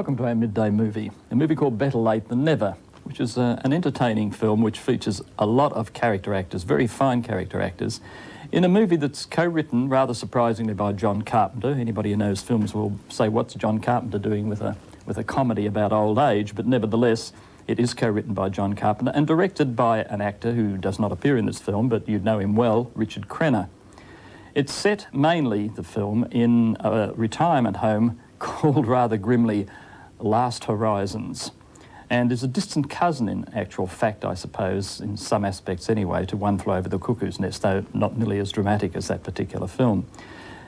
welcome to our midday movie, a movie called Better Late Than Never, which is an entertaining film which features a lot of character actors, very fine character actors, in a movie that's co-written, rather surprisingly, by John Carpenter. Anybody who knows films will say, what's John Carpenter doing with a comedy about old age? But nevertheless, it is co-written by John Carpenter and directed by an actor who does not appear in this film, but you'd know him well, Richard Crenna. It's set mainly, the film, in a retirement home called rather grimly Last Horizons, and is a distant cousin in actual fact, I suppose, in some aspects anyway, to One Flew Over the Cuckoo's Nest, though not nearly as dramatic as that particular film.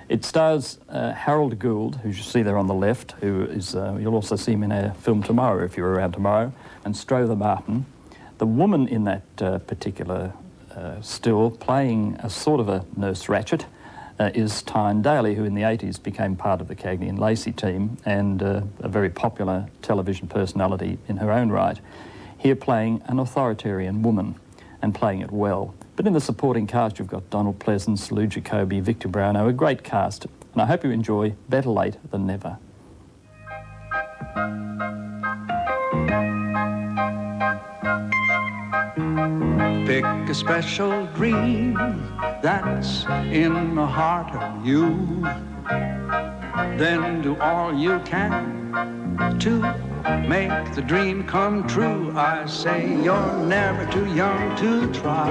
It stars Harold Gould, who you see there on the left, who is, you'll also see him in a film tomorrow if you're around tomorrow, and Strother Martin. The woman in that particular still, playing a sort of a Nurse Ratched, is Tyne Daly, who in the 80s became part of the Cagney and Lacey team and a very popular television personality in her own right, here playing an authoritarian woman and playing it well. But in the supporting cast you've got Donald Pleasance, Lou Jacoby, Victor Brownell, a great cast, and I hope you enjoy Better Late Than Never. Pick a special dream that's in the heart of you. Then do all you can to make the dream come true. I say you're never too young to try.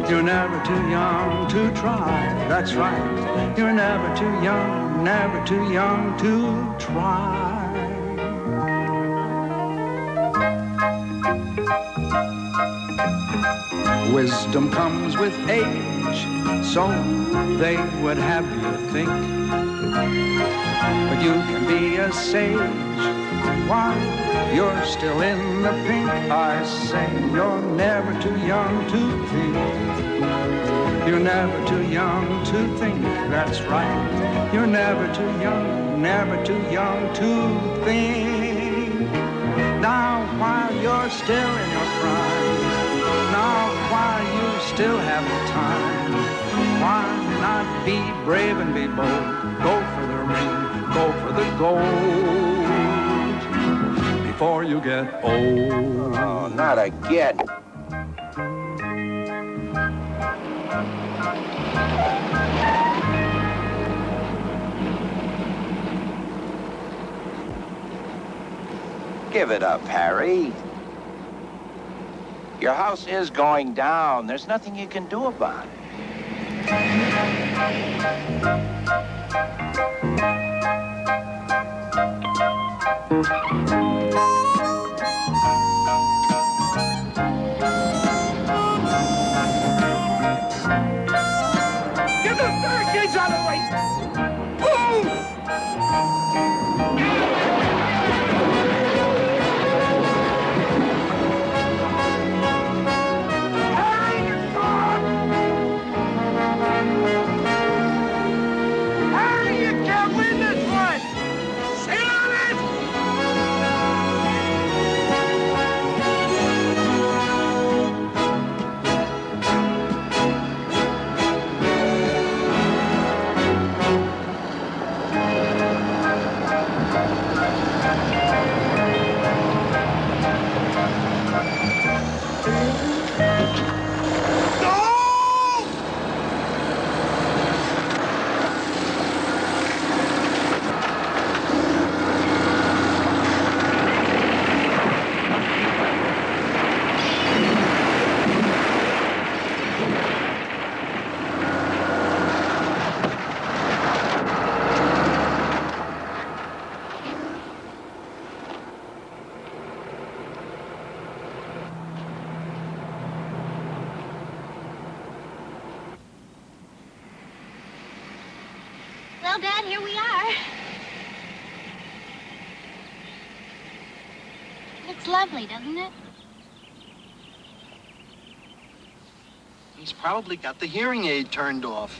You're never too young to try. That's right. You're never too young to try. Wisdom comes with age, so they would have you think. But you can be a sage while you're still in the pink. I say you're never too young to think. You're never too young to think. That's right. You're never too young to think. Now while you're still in your prime, now while you still have the time, why not be brave and be bold? Go for the ring, go for the gold before you get old. Oh, not again. Give it up, Harry. Your house is going down. There's nothing you can do about it. Get those barricades out of the way! Boom! Well, Dad, here we are. Looks lovely, doesn't it? He's probably got the hearing aid turned off.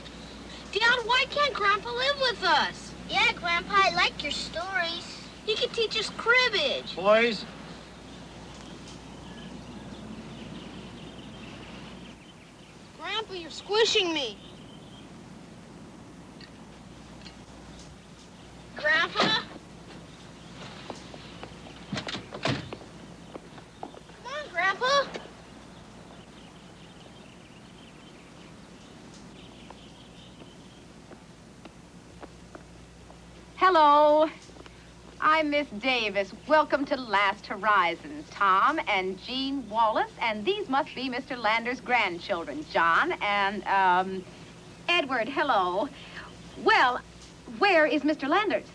Dad, why can't Grandpa live with us? Yeah, Grandpa, I like your stories. He could teach us cribbage. Boys, Grandpa, you're squishing me. Grandpa? Hello. I'm Miss Davis. Welcome to Last Horizons. Tom and Jean Wallace, and these must be Mr. Lander's grandchildren, John and, Edward. Hello. Well, where is Mr. Landers?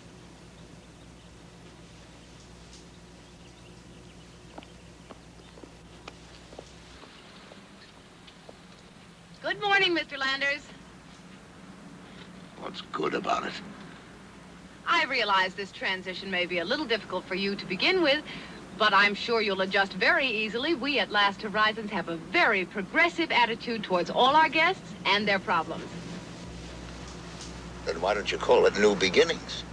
Good morning, Mr. Landers. What's good about it? I realize this transition may be a little difficult for you to begin with, but I'm sure you'll adjust very easily. We at Last Horizons have a very progressive attitude towards all our guests and their problems. Then why don't you call it New Beginnings?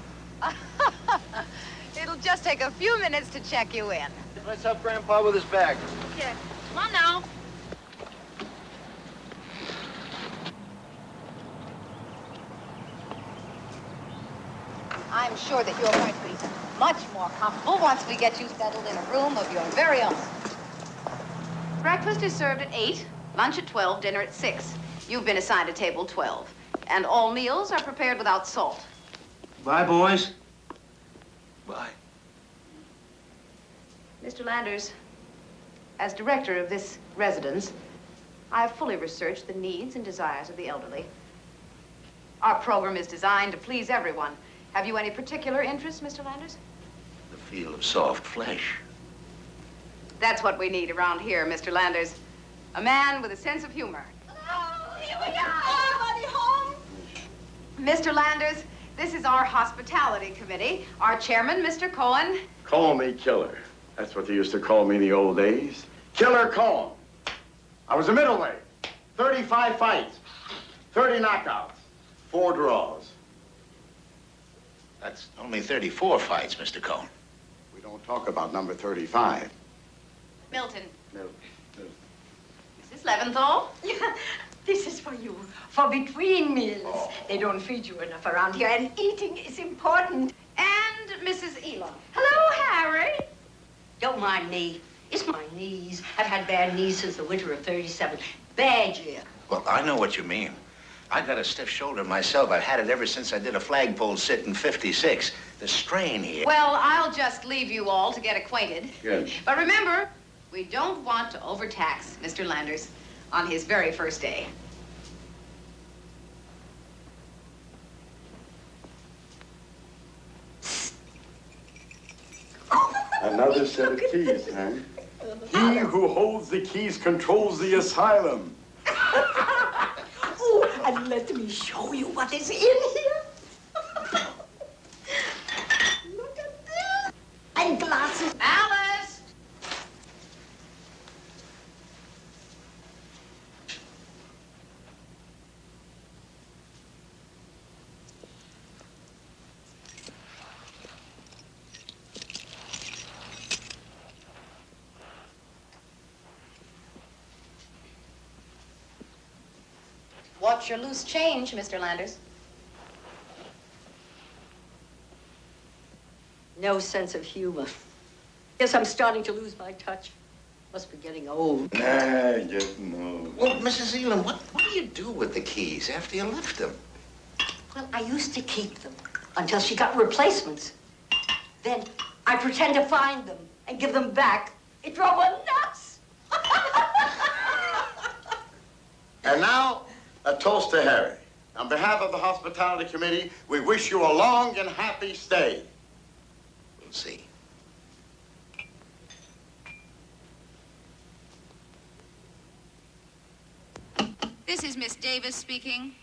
It'll just take a few minutes to check you in. Let's help Grandpa with his bag. Yeah. Come on now. I'm sure that you're going to be much more comfortable once we get you settled in a room of your very own. Breakfast is served at 8, lunch at 12, dinner at 6. You've been assigned a table 12. And all meals are prepared without salt. Bye, boys. Bye. Mr. Landers, as director of this residence, I have fully researched the needs and desires of the elderly. Our program is designed to please everyone. Have you any particular interest, Mr. Landers? The feel of soft flesh. That's what we need around here, Mr. Landers. A man with a sense of humor. Oh, here we are. Everybody home? Mr. Landers, this is our hospitality committee. Our chairman, Mr. Cohen. Call me Killer. That's what they used to call me in the old days. Killer Cohen. I was a middleweight. 35 fights, 30 knockouts, 4 draws. That's only 34 fights, Mr. Cohen. We don't talk about number 35. Milton. No. Mrs. Leventhal. This is for you, for between meals. Oh. They don't feed you enough around here, and eating is important. And Mrs. Elam. Hello, Harry. Don't mind me. It's my knees. I've had bad knees since the winter of 37. Bad year. Well, I know what you mean. I got a stiff shoulder myself. I've had it ever since I did a flagpole sit in 56. The strain here. Well, I'll just leave you all to get acquainted. Good. But remember, we don't want to overtax Mr. Landers on his very first day. Another set of keys, huh? He who holds the keys controls the asylum. Oh, and let me show you what is in here. Look at this. And glasses. Alice! Watch your loose change, Mr. Landers. No sense of humor. Guess I'm starting to lose my touch. Must be getting old. Getting old. Well, Mrs. Elam, what do you do with the keys after you left them? Well, I used to keep them until she got replacements. Then I pretend to find them and give them back. It drove her nuts. And now, a toast to Harry. On behalf of the Hospitality Committee, we wish you a long and happy stay. We'll see. This is Miss Davis speaking.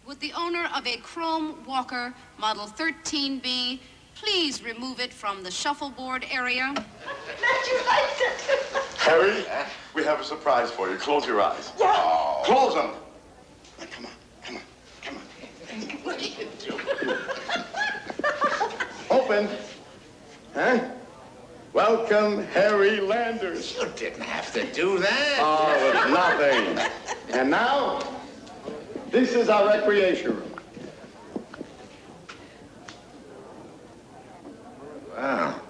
Would the owner of a Chrome Walker Model 13B please remove it from the shuffleboard area? Harry, we have a surprise for you. Close your eyes. Yeah. Oh. Close them. Now, come on. What are you doing? Open. Huh? Welcome, Harry Landers. You didn't have to do that. Oh, it's nothing. And now, this is our recreation room. Wow.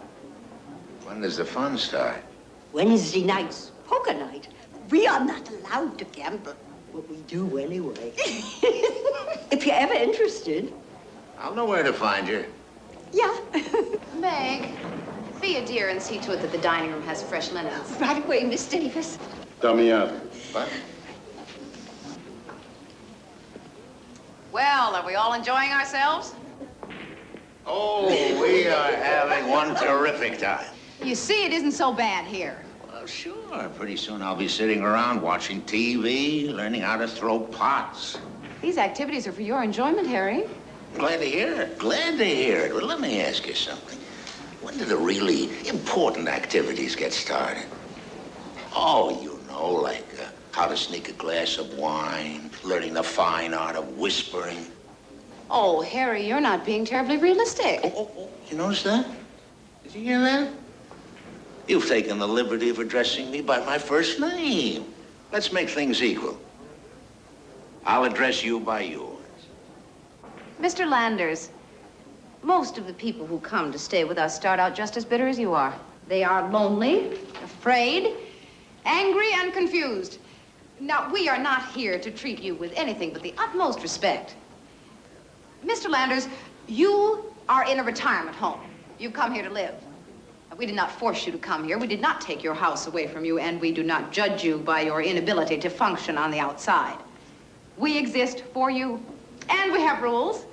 When does the fun start? Wednesday nights, poker night. We are not allowed to gamble, but we do anyway. If you're ever interested. I'll know where to find you. Yeah. Meg, be a dear and see to it that the dining room has fresh linens. Right away, Miss Davis. Dummy out. What? Well, are we all enjoying ourselves? Oh, we are having one terrific time. You see, it isn't so bad here. Well, sure. Pretty soon I'll be sitting around watching TV, learning how to throw pots. These activities are for your enjoyment, Harry. Glad to hear it. Glad to hear it. Well, let me ask you something. When do the really important activities get started? Oh, you know, like how to sneak a glass of wine, learning the fine art of whispering. Oh, Harry, you're not being terribly realistic. Oh, you notice that? Did you hear that? You've taken the liberty of addressing me by my first name. Let's make things equal. I'll address you by yours. Mr. Landers, most of the people who come to stay with us start out just as bitter as you are. They are lonely, afraid, angry, and confused. Now, we are not here to treat you with anything but the utmost respect. Mr. Landers, you are in a retirement home. You've come here to live. We did not force you to come here. We did not take your house away from you, and we do not judge you by your inability to function on the outside. We exist for you, and we have rules.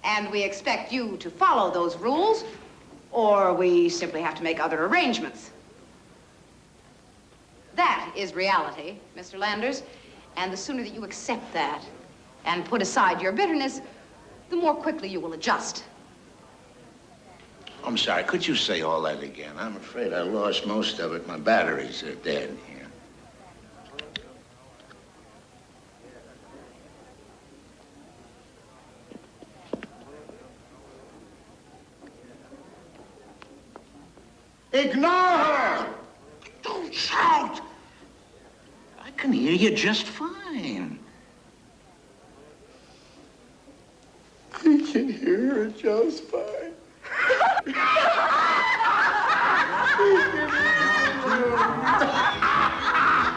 And we expect you to follow those rules, or we simply have to make other arrangements. That is reality, Mr. Landers, and the sooner that you accept that and put aside your bitterness, the more quickly you will adjust. I'm sorry, could you say all that again? I'm afraid I lost most of it. My batteries are dead here. Ignore her! Don't shout! I can hear you just fine. I can hear her just fine.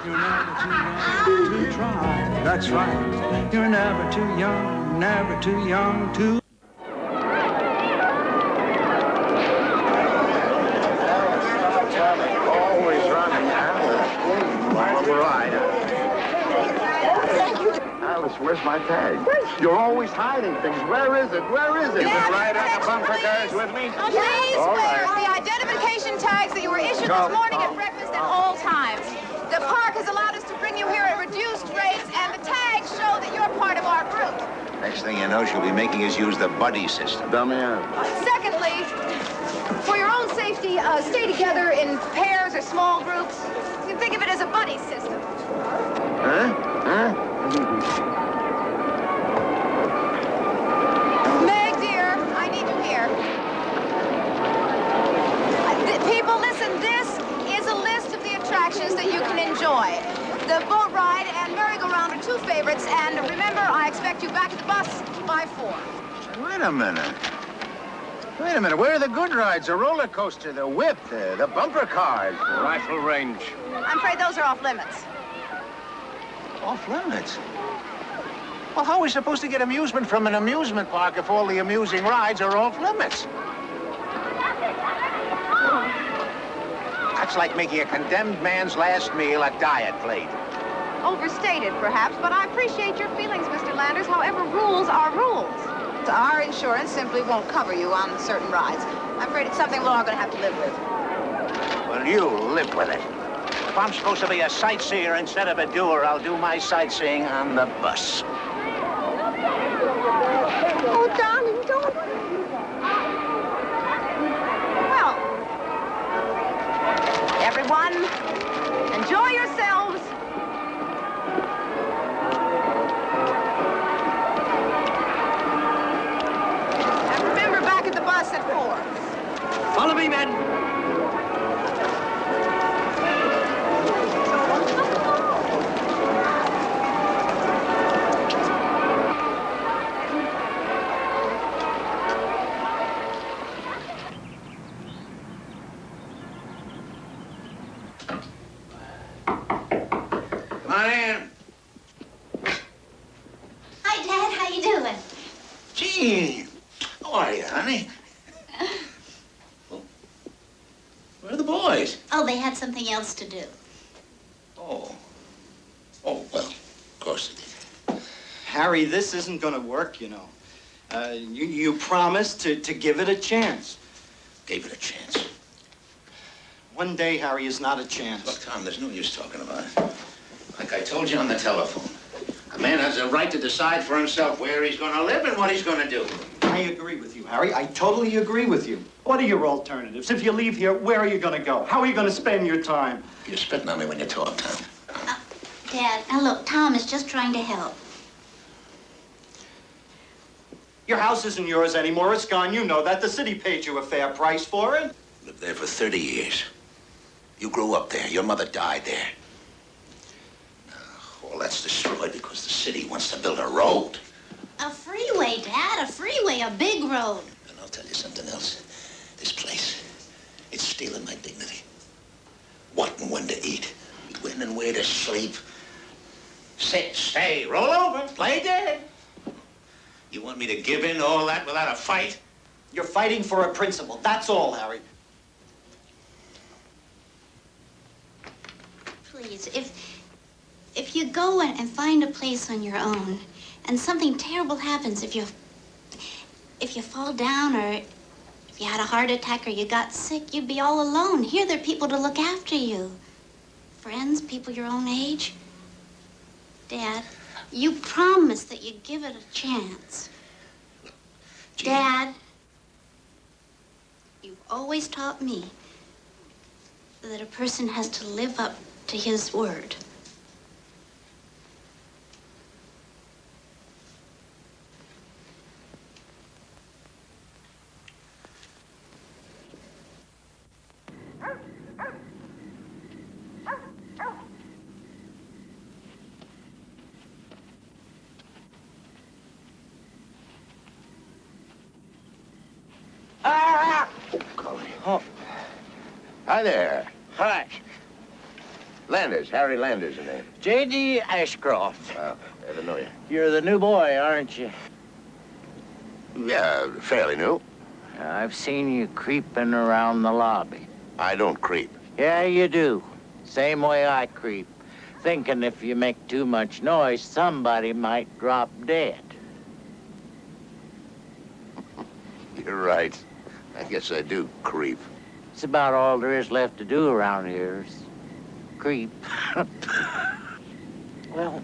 You're never too young to try. That's right. You're never too young to... Always running, Alice. Right. Alice, where's my tag? You're always hiding things. Where is it? Where is it? You can ride on the bumper cars with me? Please wear the identification tags that you were issued this morning at breakfast at all times. The park has allowed us to bring you here at reduced rates, and the tags show that you're part of our group. Next thing you know, she'll be making us use the buddy system. Dummy out. Secondly, for your own safety, stay together in pairs or small groups. You can think of it as a buddy system. Meg, dear, I need you here. People, listen, this is a list of the attractions that you can enjoy. The boat ride and merry-go-round are two favorites, and remember, I expect you back at the bus by 4. Wait a minute. Wait a minute. Where are the good rides? The roller coaster, the whip, the bumper cars. Rifle range. I'm afraid those are off limits. Off limits? Well, how are we supposed to get amusement from an amusement park if all the amusing rides are off limits? That's like making a condemned man's last meal a diet plate. Overstated, perhaps, but I appreciate your feelings, Mr. Landers. However, rules are rules. Our insurance simply won't cover you on certain rides. I'm afraid it's something we're all going to have to live with. Well, you live with it. If I'm supposed to be a sightseer instead of a doer, I'll do my sightseeing on the bus. Oh, darling, don't. Well, everyone, enjoy yourselves. And remember, back at the bus at 4. Follow me, men. Come on in. Hi, Dad. How you doing? Gee. How are you, honey? Well, where are the boys? Oh, they had something else to do. Oh. Oh, well, of course they did. Harry, this isn't gonna work, you know. You promised to give it a chance. Gave it a chance. One day, Harry, is not a chance. Look, Tom, there's no use talking about it. Like I told you on the telephone, a man has a right to decide for himself where he's going to live and what he's going to do. I agree with you, Harry. I totally agree with you. What are your alternatives? If you leave here, where are you going to go? How are you going to spend your time? You're spitting on me when you talk, Tom. Dad, now look, Tom is just trying to help. Your house isn't yours anymore. It's gone. You know that. The city paid you a fair price for it. Lived there for 30 years. You grew up there. Your mother died there. All that's destroyed because the city wants to build a road. A freeway, Dad, a freeway, a big road. And I'll tell you something else. This place, it's stealing my dignity. What and when to eat, when and where to sleep. Sit, stay, roll over, play dead. You want me to give in to all that without a fight? You're fighting for a principle. That's all, Harry. Please, if you go and find a place on your own, and something terrible happens, if you fall down, or if you had a heart attack, or you got sick, you'd be all alone. Here, there are people to look after you. Friends, people your own age. Dad, you promised that you'd give it a chance. Gee. Dad, you've always taught me that a person has to live up to his word. Oh. Hi there. Hi. Landers, Harry Landers, the name. J.D. Ashcroft. Well, never know you. You're the new boy, aren't you? Yeah, fairly new. I've seen you creeping around the lobby. I don't creep. Yeah, you do. Same way I creep. Thinking if you make too much noise, somebody might drop dead. You're right. I guess I do creep. It's about all there is left to do around here is creep. Well,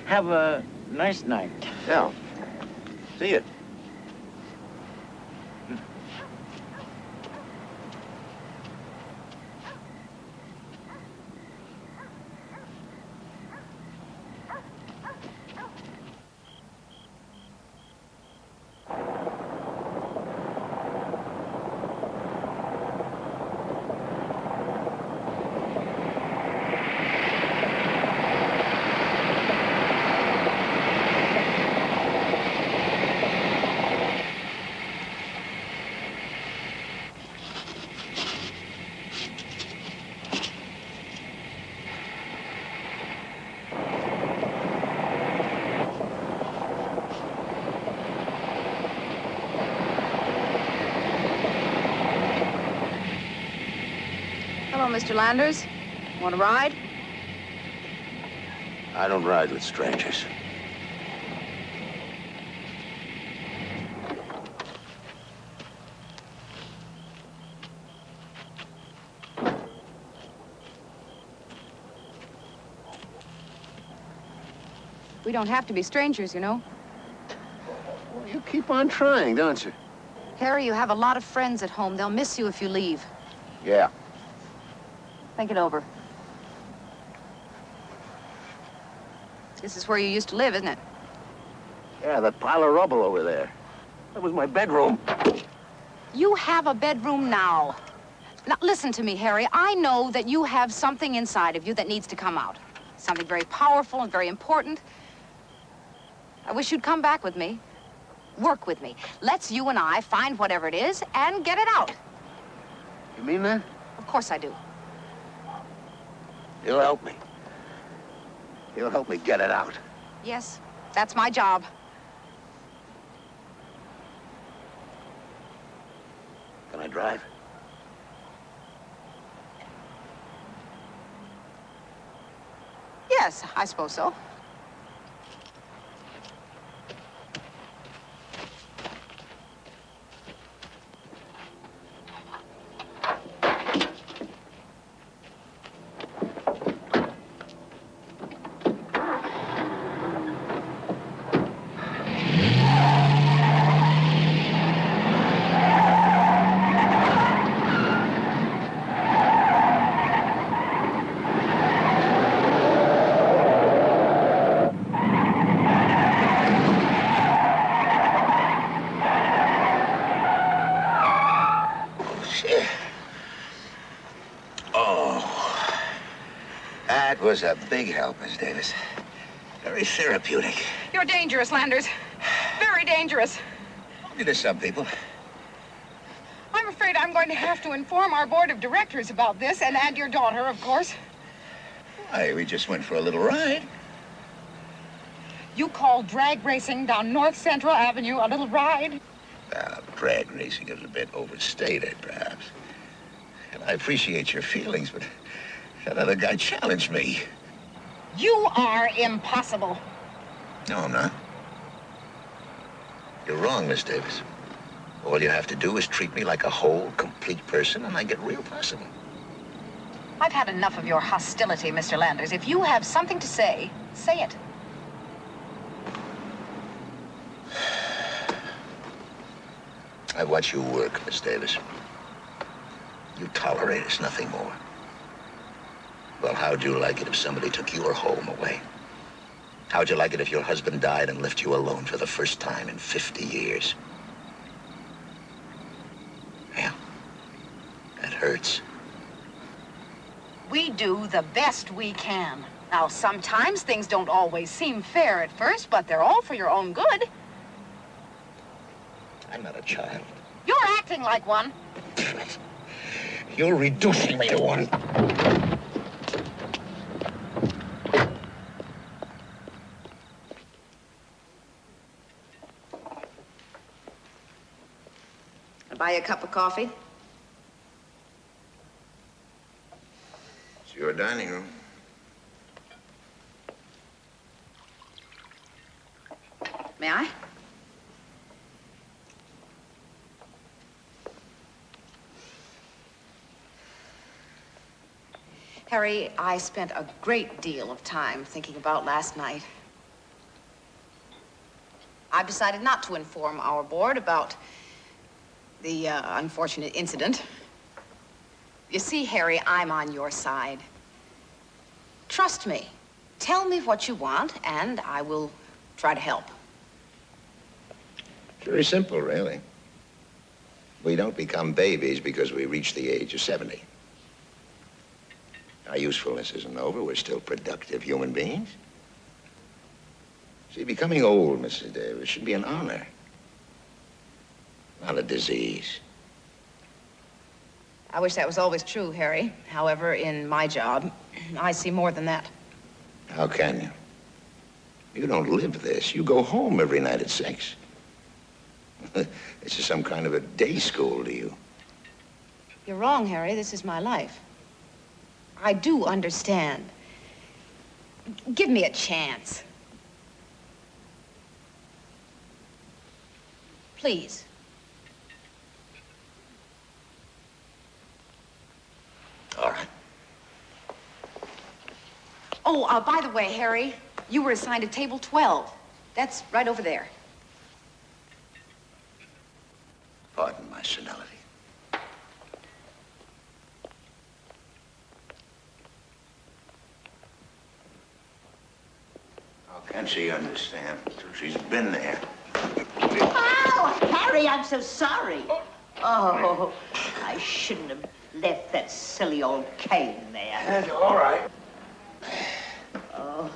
have a nice night. Yeah. See you. Hello, Mr. Landers. Want a ride? I don't ride with strangers. We don't have to be strangers, you know. Well, you keep on trying, don't you? Harry, you have a lot of friends at home. They'll miss you if you leave. Yeah. Think it over. This is where you used to live, isn't it? Yeah, that pile of rubble over there. That was my bedroom. You have a bedroom now. Now, listen to me, Harry. I know that you have something inside of you that needs to come out. Something very powerful and very important. I wish you'd come back with me. Work with me. Let's you and I find whatever it is and get it out. You mean that? Of course I do. He'll help me. He'll help me get it out. Yes, that's my job. to drive? Yes, I suppose so. That was a big help, Miss Davis. Very therapeutic. You're dangerous, Landers. Very dangerous. Only to some people. I'm afraid I'm going to have to inform our board of directors about this, and your daughter, of course. Why, we just went for a little ride. You call drag racing down North Central Avenue a little ride? Drag racing is a bit overstated, perhaps. And I appreciate your feelings, but that other guy challenged me. You are impossible. No, I'm not. You're wrong, Miss Davis. All you have to do is treat me like a whole, complete person, and I get real possible. I've had enough of your hostility, Mr. Landers. If you have something to say, say it. I watch you work, Miss Davis. You tolerate us, nothing more. Well, how'd you like it if somebody took your home away? How'd you like it if your husband died and left you alone for the first time in 50 years? Yeah, that hurts. We do the best we can. Now, sometimes things don't always seem fair at first, but they're all for your own good. I'm not a child. You're acting like one. You're reducing me to one. I'll buy you a cup of coffee. It's your dining room. May I? Harry, I spent a great deal of time thinking about last night. I've decided not to inform our board about the unfortunate incident. You see, Harry, I'm on your side. Trust me. Tell me what you want, and I will try to help. It's very simple, really. We don't become babies because we reach the age of 70. Our usefulness isn't over. We're still productive human beings. See, becoming old, Mrs. Davis, should be an honor, not a disease. I wish that was always true, Harry. However, in my job, I see more than that. How can you? You don't live this. You go home every night at 6. This is some kind of a day school to you. You're wrong, Harry. This is my life. I do understand. Give me a chance. Please. All right. Oh, by the way, Harry, you were assigned to table 12. That's right over there. Pardon my senility. How can she understand? She's been there. Oh, Harry, I'm so sorry. Oh, I shouldn't have left that silly old cane there. That's all right. Oh.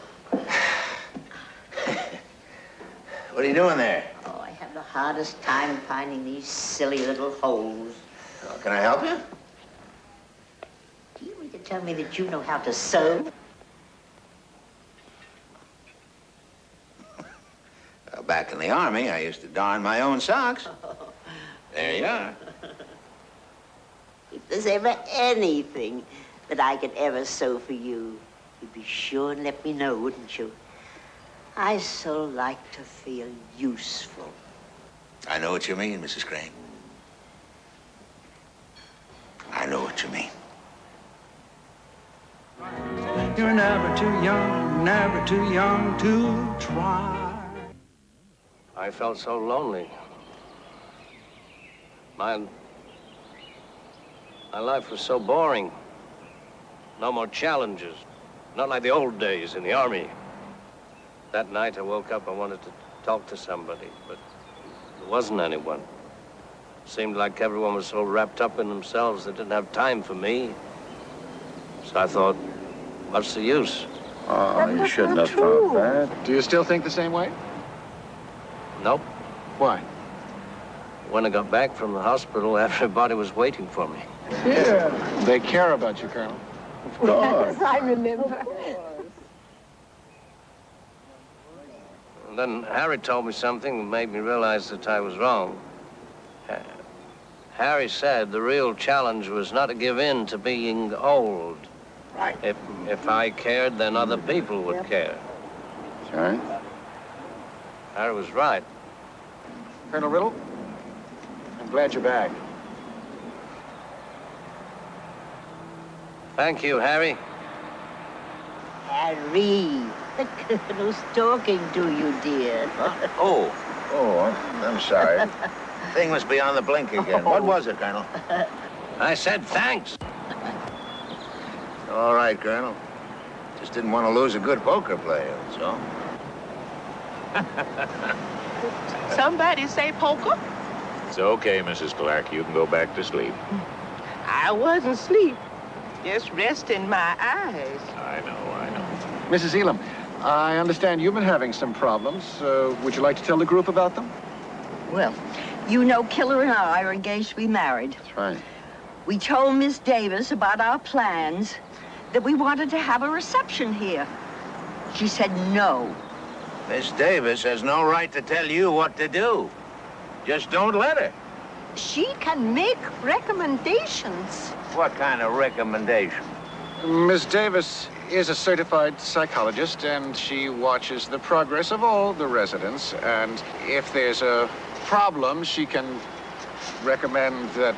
What are you doing there? Oh, I have the hardest time finding these silly little holes. Oh, can I help you? Do you mean to tell me that you know how to sew? Back in the Army, I used to darn my own socks. There you are. If there's ever anything that I could ever sew for you, you'd be sure and let me know, wouldn't you? I so like to feel useful. I know what you mean, Mrs. Crane. I know what you mean. You're never too young to try. I felt so lonely. My life was so boring. No more challenges. Not like the old days in the army. That night I woke up, I wanted to talk to somebody, but there wasn't anyone. Seemed like everyone was so wrapped up in themselves they didn't have time for me. So I thought, what's the use? Oh, you shouldn't have thought that. Do you still think the same way? Nope. Why? When I got back from the hospital, everybody was waiting for me. Yeah. They care about you, Colonel. Of course. Yes, I remember. And then Harry told me something that made me realize that I was wrong. Harry said the real challenge was not to give in to being old. Right. If I cared, then other people would care. Sorry? Harry was right. Colonel Riddle, I'm glad you're back. Thank you, Harry. Harry, the Colonel's talking to you, dear. Huh? Oh, I'm sorry. Thing must be on the blink again. What was it, Colonel? I said thanks. All right, Colonel. Just didn't want to lose a good poker player, that's all. Somebody say poker? It's okay, Mrs. Clark. You can go back to sleep. I wasn't asleep. Just resting my eyes. I know. Mrs. Elam, I understand you've been having some problems. Would you like to tell the group about them? Well, you know Killer and I are engaged to be married. That's right. We told Miss Davis about our plans, that we wanted to have a reception here. She said no. Miss Davis has no right to tell you what to do. Just don't let her. She can make recommendations. What kind of recommendation? Miss Davis is a certified psychologist, and she watches the progress of all the residents. And if there's a problem, she can recommend that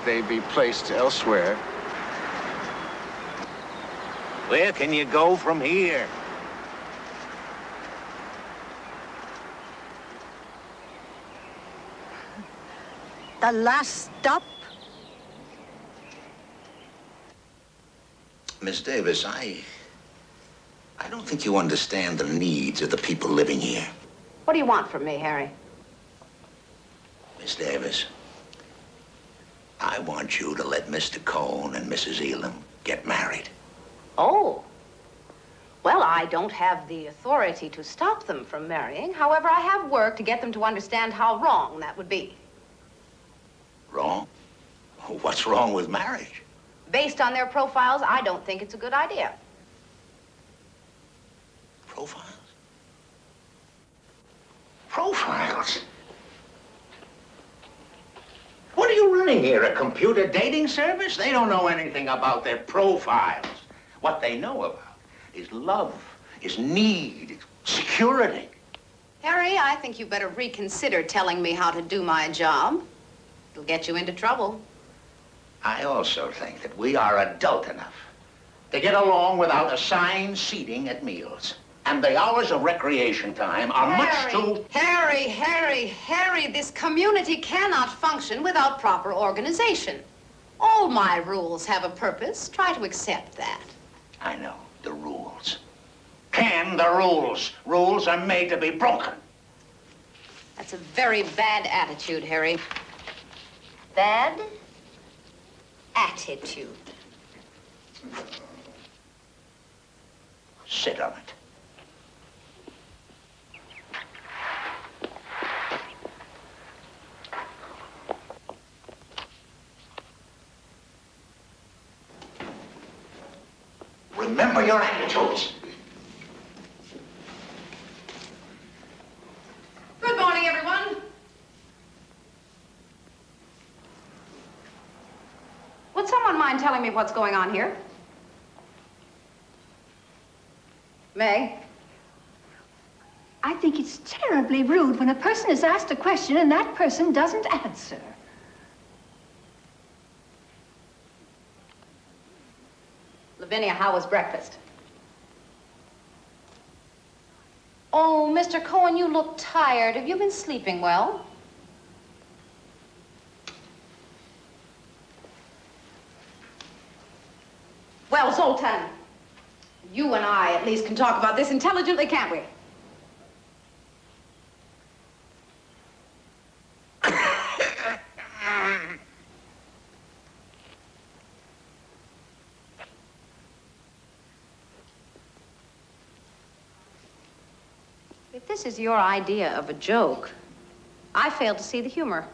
they be placed elsewhere. Where can you go from here? The last stop. Miss Davis, I don't think you understand the needs of the people living here. What do you want from me, Harry? Miss Davis, I want you to let Mr. Cone and Mrs. Elam get married. Oh. Well, I don't have the authority to stop them from marrying. However, I have worked to get them to understand how wrong that would be. Wrong? What's wrong with marriage? Based on their profiles, I don't think it's a good idea. Profiles? Profiles? What are you running here, a computer dating service? They don't know anything about their profiles. What they know about is love, is need, security. Harry, I think you better reconsider telling me how to do my job. It'll get you into trouble. I also think that we are adult enough to get along without assigned seating at meals. And the hours of recreation time are much too... Harry, this community cannot function without proper organization. All my rules have a purpose. Try to accept that. I know, the rules. Can the rules? Rules are made to be broken. That's a very bad attitude, Harry. Bad attitude. Sit on it. Remember your attitudes. Good morning, everyone. Would someone mind telling me what's going on here? Meg? I think it's terribly rude when a person is asked a question and that person doesn't answer. Lavinia, how was breakfast? Oh, Mr. Cohen, you look tired. Have you been sleeping well? Well, Zoltan, you and I at least can talk about this intelligently, can't we? If this is your idea of a joke, I fail to see the humor.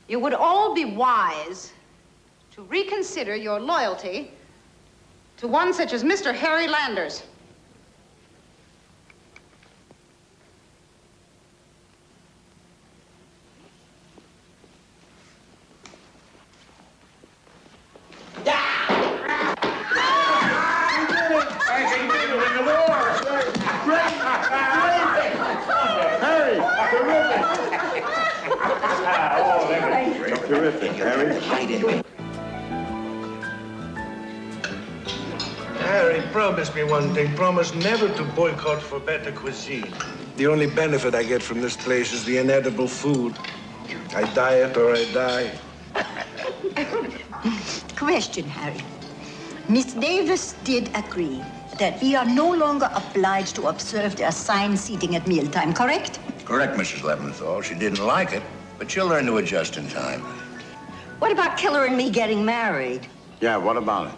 You would all be wise to reconsider your loyalty to one such as Mr. Harry Landers. Terrific, Harry. Harry, promise me one thing. Promise never to boycott for better cuisine. The only benefit I get from this place is the inedible food. I diet or I die. Question, Harry. Miss Davis did agree that we are no longer obliged to observe the assigned seating at mealtime, correct? Correct, Mrs. Leventhal. She didn't like it, but she'll learn to adjust in time. What about Killer and me getting married? Yeah, what about it?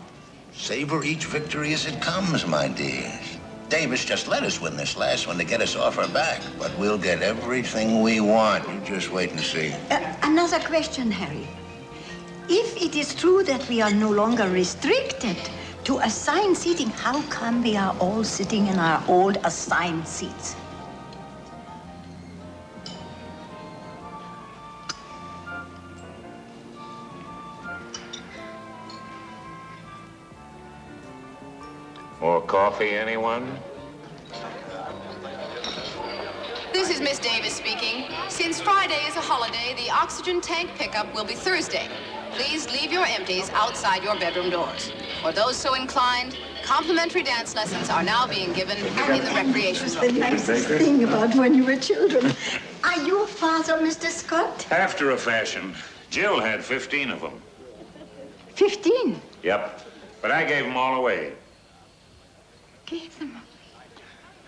Savor each victory as it comes, my dears. Davis just let us win this last one to get us off our back, but we'll get everything we want. You just wait and see. Another question, Harry. If it is true that we are no longer restricted to assigned seating, how come we are all sitting in our old assigned seats? More coffee, anyone? This is Miss Davis speaking. Since Friday is a holiday, the oxygen tank pickup will be Thursday. Please leave your empties outside your bedroom doors. For those so inclined, complimentary dance lessons are now being given in the recreation room. The nicest thing about when you were children. Are you a father, Mr. Scott? After a fashion. Jill had 15 of them. 15? Yep. But I gave them all away. Gave them away?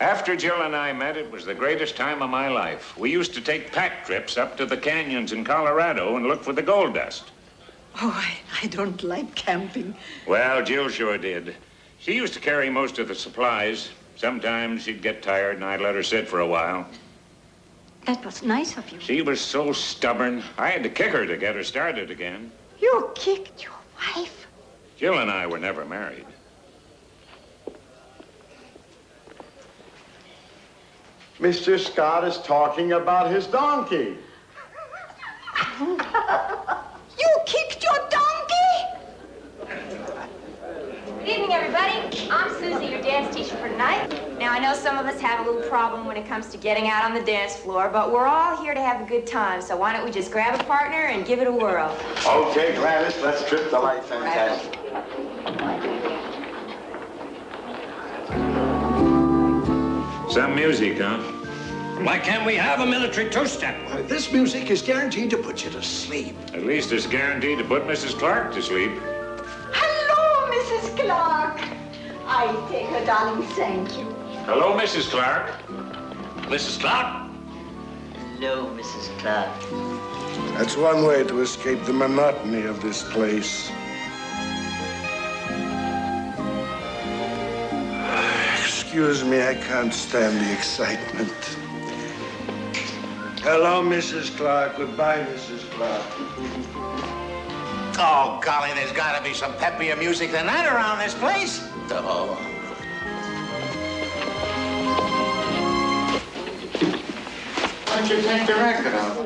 After Jill and I met, it was the greatest time of my life. We used to take pack trips up to the canyons in Colorado and look for the gold dust. Oh, I don't like camping. Well, Jill sure did. She used to carry most of the supplies. Sometimes she'd get tired and I'd let her sit for a while. That was nice of you. She was so stubborn. I had to kick her to get her started again. You kicked your wife? Jill and I were never married. Mr. Scott is talking about his donkey. You kicked your donkey? Good evening, everybody. I'm Susie, your dance teacher for tonight. Now, I know some of us have a little problem when it comes to getting out on the dance floor, but we're all here to have a good time, so why don't we just grab a partner and give it a whirl? Okay, Gladys, let's trip the light fantastic. Some music, huh? Why can't we have a military two-step? This music is guaranteed to put you to sleep. At least it's guaranteed to put Mrs. Clark to sleep. Hello, Mrs. Clark. I take her, darling, thank you. Hello, Mrs. Clark. Mrs. Clark? Hello, Mrs. Clark. That's one way to escape the monotony of this place. Excuse me, I can't stand the excitement. Hello, Mrs. Clark. Goodbye, Mrs. Clark. Oh, golly, there's got to be some peppier music than that around this place. Oh. don't you take the record off?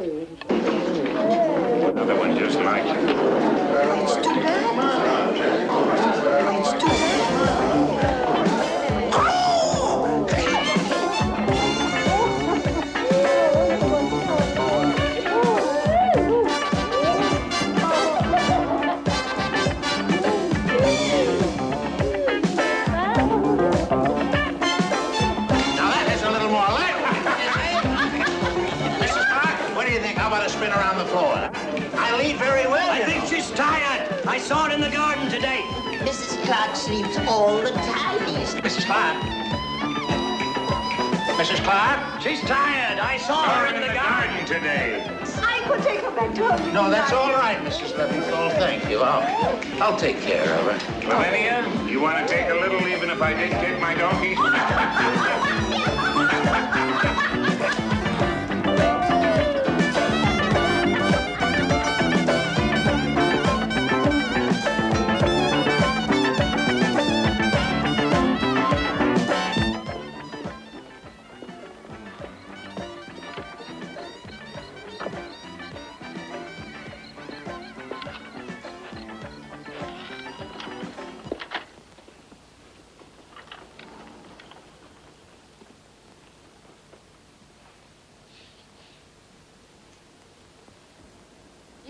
Another one just like it. It's too bad. It's too Now that is a little more like Mrs. Clark, what do you think? How about a spin around the floor? I lead very well. I think she's tired. I saw it in the garden today. Mrs. Clark sleeps all the time. Mrs. Clark? Mrs. Clark? She's tired. I saw her in the garden today. I could take her back to her. No, that's all right, Mrs. Leventhal. Thank you. I'll take care of her. Lavinia, you want to take a little even if I did kick my donkey?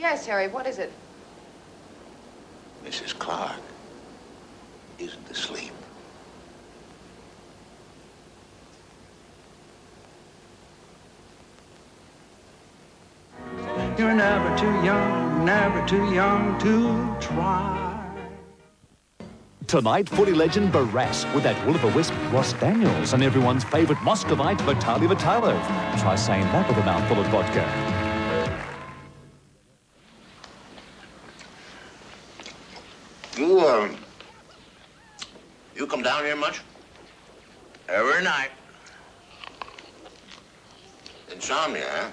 Yes, Harry, what is it? Mrs. Clark isn't asleep. You're never too young to try. Tonight, footy legend Barras with that will-o'-the-wisp Ross Daniels and everyone's favourite Muscovite Vitaly Vitailov. Try saying that with a mouthful of vodka. You come down here much? Every night. Insomnia, huh?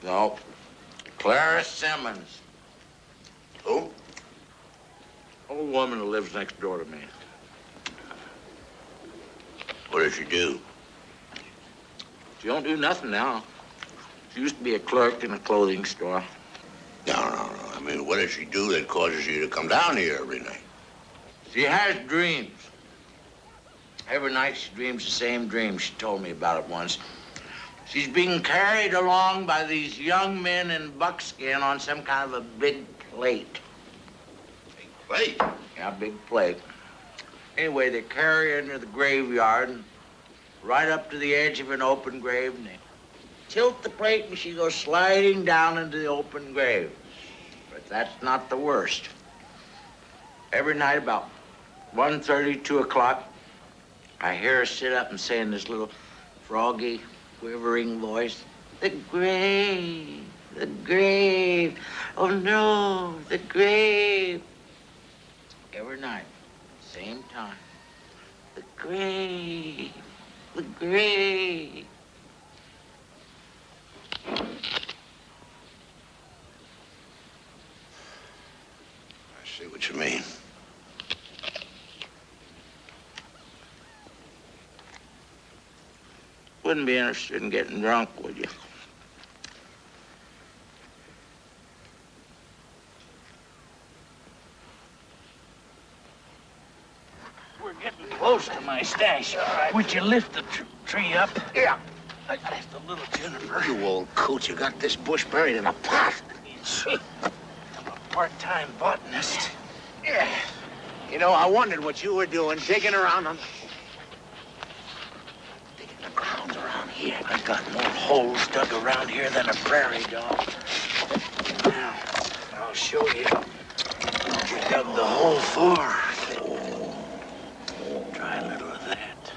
No. Clara Simmons. Who? Old woman who lives next door to me. What does she do? She don't do nothing now. She used to be a clerk in a clothing store. No. I mean, what does she do that causes you to come down here every night? She has dreams. Every night she dreams the same dream. She told me about it once. She's being carried along by these young men in buckskin on some kind of a big plate. Big plate? Yeah, big plate. Anyway, they carry her into the graveyard and right up to the edge of an open grave, and they tilt the plate and she goes sliding down into the open grave. But that's not the worst. Every night about 1:30, 2 o'clock, I hear her sit up and say in this little froggy, quivering voice, "The grave, the grave, oh no, the grave." Every night, same time, the grave, the grave. I see what you mean. Wouldn't be interested in getting drunk, would you? We're getting close to my stash, all right. Would you lift the tree up? Yeah. I left a little juniper. You old coot, you got this bush buried in a pot. I'm a part-time botanist. Yeah. You know, I wondered what you were doing, digging around on the ground around here. I got more holes dug around here than a prairie dog. Now, I'll show you what you dug the hole for. Try a little of that.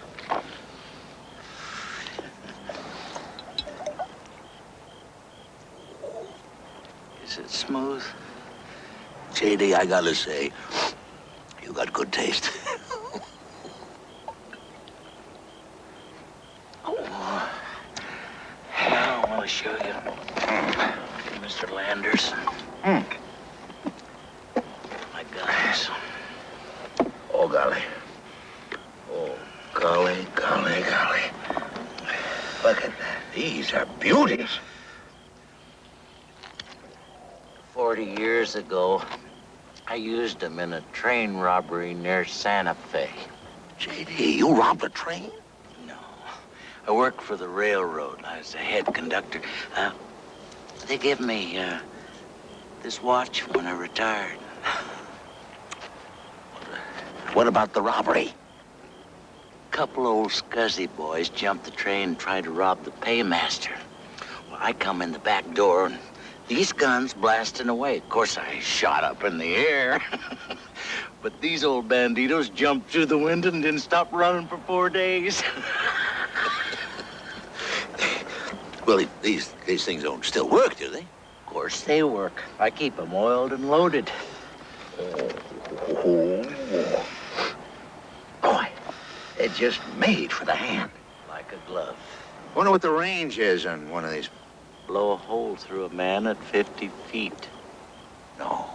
Is it smooth? JD, I gotta say, you got good taste. Now I want to show you, Mr. Landers. My guns. Oh, golly. Oh, golly, golly, golly. Look at that. These are beauties. 40 years ago, I used them in a train robbery near Santa Fe. J.D., you robbed a train? No. I worked for the railroad. I was the head conductor. They gave me this watch when I retired. What about the robbery? Couple old scuzzy boys jumped the train and tried to rob the paymaster. Well, I come in the back door and these guns blasting away. Of course, I shot up in the air. But these old banditos jumped through the window and didn't stop running for 4 days. Well, these things don't still work, do they? Of course they work. I keep them oiled and loaded. Boy, they're just made for the hand. Like a glove. Wonder what the range is on one of these. Blow a hole through a man at 50 feet. No.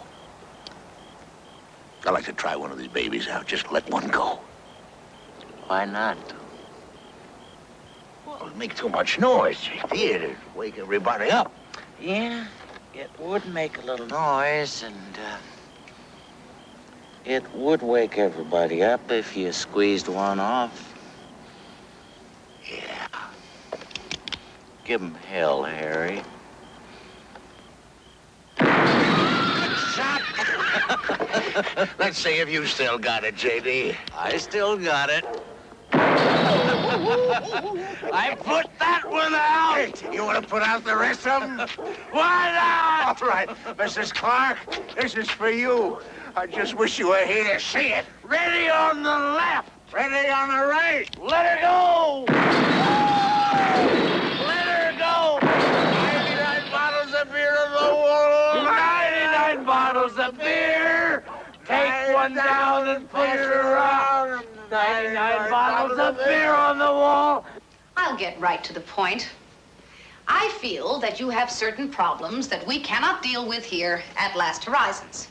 I'd like to try one of these babies out. Just let one go. Why not? Well, it'd make too much noise, J.D. It'd wake everybody up. Yeah, it would make a little noise, and it would wake everybody up if you squeezed one off. Yeah. Give him hell, Harry. Shot! Let's see if you still got it, J.D. I still got it. I put that one out! Hey, you want to put out the rest of them? Why not? All right, Mrs. Clark, this is for you. I just wish you were here to see it. Ready on the left, ready on the right. Let her go! Let her go! 99 bottles of beer on the wall. 99 bottles of beer! Take one down and push it around. 99 bottles of beer on the wall. I'll get right to the point. I feel that you have certain problems that we cannot deal with here at Last Horizons.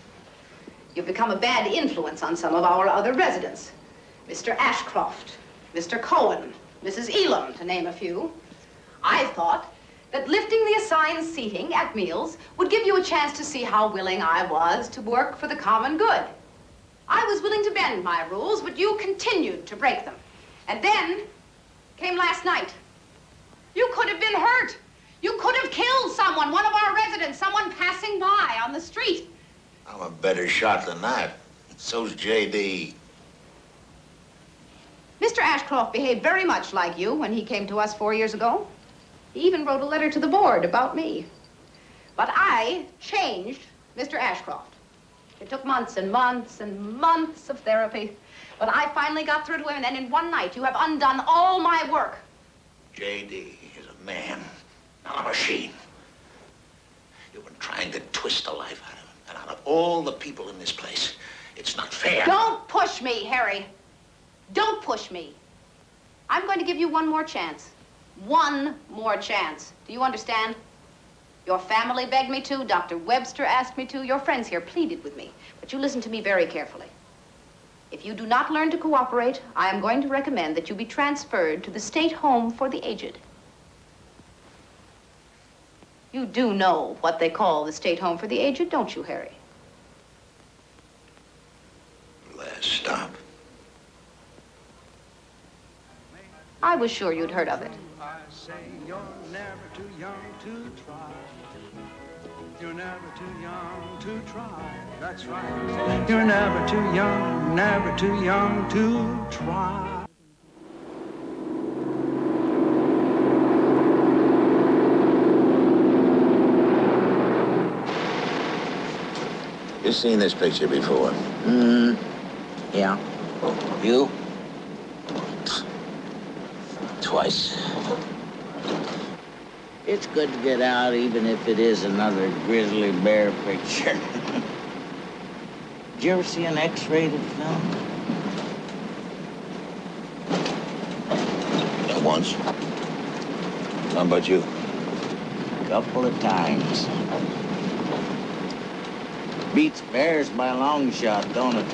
You've become a bad influence on some of our other residents. Mr. Ashcroft, Mr. Cohen, Mrs. Elam, to name a few. I thought that lifting the assigned seating at meals would give you a chance to see how willing I was to work for the common good. I was willing to bend my rules, but you continued to break them. And then came last night. You could have been hurt. You could have killed someone, one of our residents, someone passing by on the street. I'm a better shot than that. So's J.D. Mr. Ashcroft behaved very much like you when he came to us 4 years ago. He even wrote a letter to the board about me. But I changed Mr. Ashcroft. It took months and months and months of therapy. But I finally got through to him, and then in one night, you have undone all my work. J.D. is a man, not a machine. You've been trying to twist the life out of him. And out of all the people in this place, it's not fair. Don't push me, Harry. Don't push me. I'm going to give you one more chance. One more chance. Do you understand? Your family begged me to. Dr. Webster asked me to. Your friends here pleaded with me. But you listen to me very carefully. If you do not learn to cooperate, I am going to recommend that you be transferred to the State Home for the Aged. You do know what they call the State Home for the Aged, don't you, Harry? Last stop. I was sure you'd heard of it. I say you're never too young to try. You're never too young to try. That's right. You're never too young to try. You've seen this picture before. Yeah. You? Twice. It's good to get out, even if it is another grizzly bear picture. Did you ever see an X-rated film? Not once. How about you? A couple of times. Beats bears by a long shot, don't it?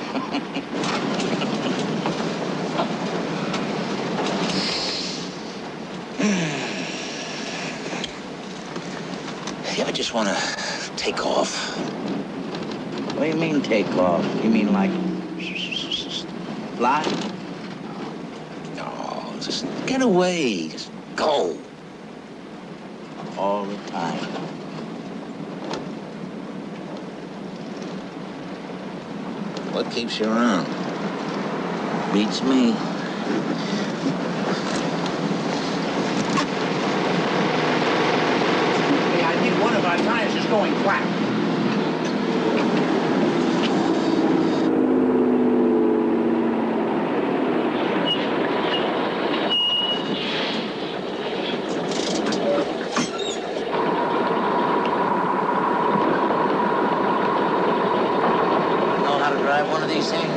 just want to take off. What do you mean take off? You mean like fly? No, just get away. Just go. All the time. What keeps you around? Beats me. Hey, I think one of our tires is going flat.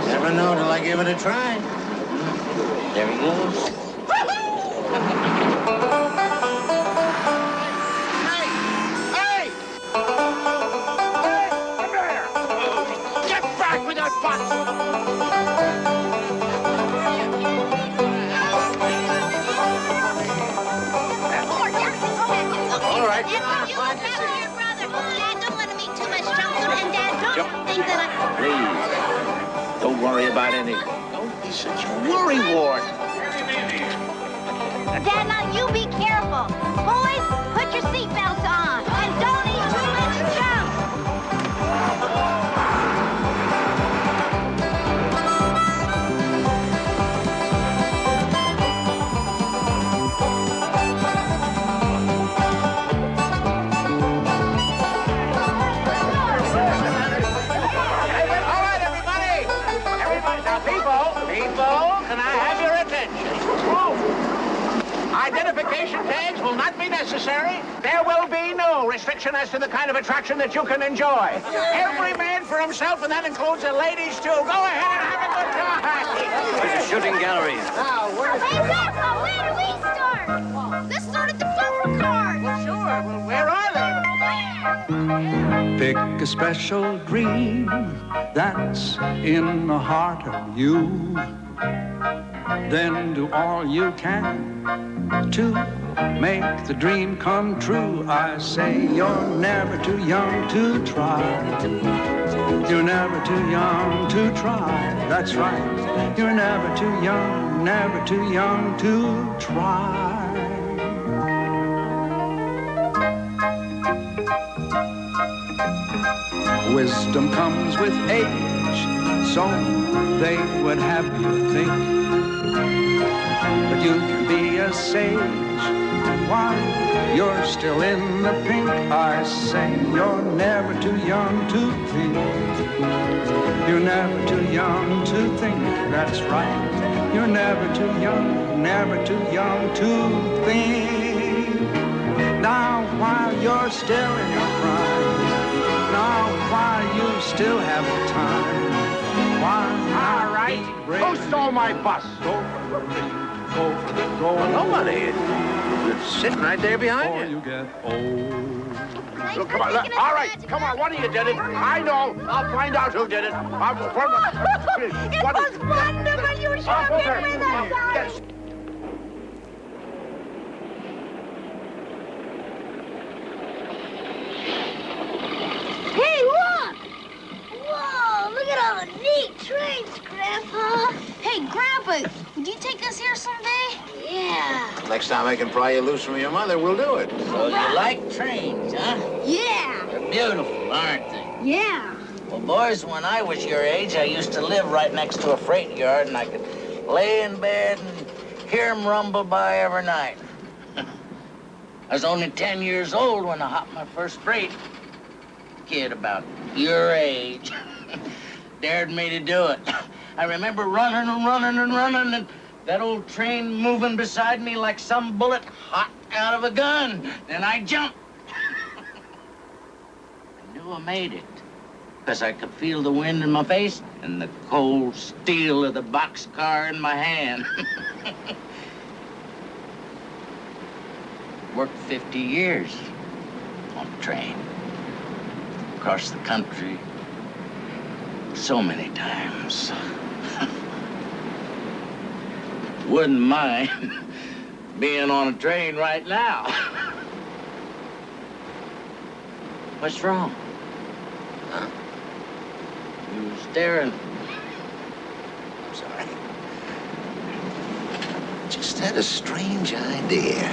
Never know till I give it a try. There he goes. Hey! Come here! Get back with that box! All right. Dad, don't want to meet too much trouble, and Dad, don't think that Please, don't worry about anything. Don't be such a worrywart. Dad, now you be careful. Boys, put your seatbelts on, and don't eat too much junk. Can I have your attention? Identification tags will not be necessary. There will be no restriction as to the kind of attraction that you can enjoy. Every man for himself, and that includes the ladies, too. Go ahead and have a good time. There's a shooting gallery. Now, Hey, Grandpa, where do we start? Let's start at the bumper cars. Well, sure. Well, where are they? Pick a special dream that's in the heart of you. Then do all you can to make the dream come true. I say you're never too young to try. You're never too young to try. That's right. You're never too young to try. Wisdom comes with age, so they would have you think. But you can be a sage while you're still in the pink. I say you're never too young to think. You're never too young to think. That's right. You're never too young to think. Now while you're still in your prime, now while you still have the time, all right. Who stole my bus? Go for the gold. Well, nobody. It's sitting right there behind you. You get old. Look, come on. All right, come on. One of you did it. I know. I'll find out who did it. It was wonderful. You should have been with us, Daddy. Hey, look! Whoa, look at all the neat trains, Grandpa. Hey, Grandpa, would you take us here someday? Yeah. Next time I can pry you loose from your mother, we'll do it. So you like trains, huh? Yeah. They're beautiful, aren't they? Yeah. Well, boys, when I was your age, I used to live right next to a freight yard, and I could lay in bed and hear them rumble by every night. I was only 10 years old when I hopped my first freight. Kid about your age dared me to do it. I remember running and that old train moving beside me like some bullet hot out of a gun. Then I jumped. I knew I made it, because I could feel the wind in my face and the cold steel of the boxcar in my hand. Worked 50 years on a train. Across the country so many times. Wouldn't mind being on a train right now. What's wrong? Huh? You staring. I'm sorry. Just had a strange idea.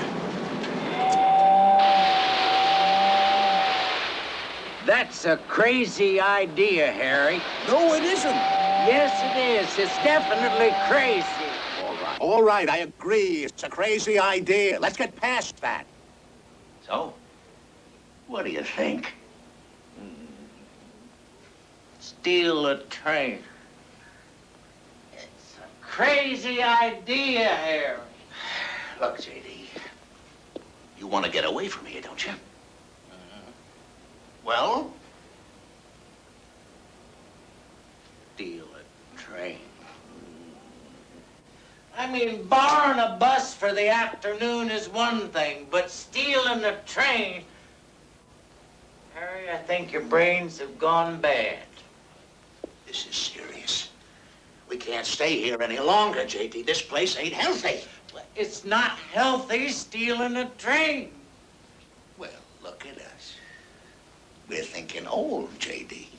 That's a crazy idea, Harry. No, it isn't. Yes, it is. It's definitely crazy. All right, I agree. It's a crazy idea. Let's get past that. So, what do you think? Steal a train. It's a crazy idea, Harry. Look, J.D., you want to get away from here, don't you? Well? Steal a train. I mean, borrowing a bus for the afternoon is one thing, but stealing a train... Harry, I think your brains have gone bad. This is serious. We can't stay here any longer, J.D. This place ain't healthy. It's not healthy stealing a train. Well, look at us. We're thinking old, J.D.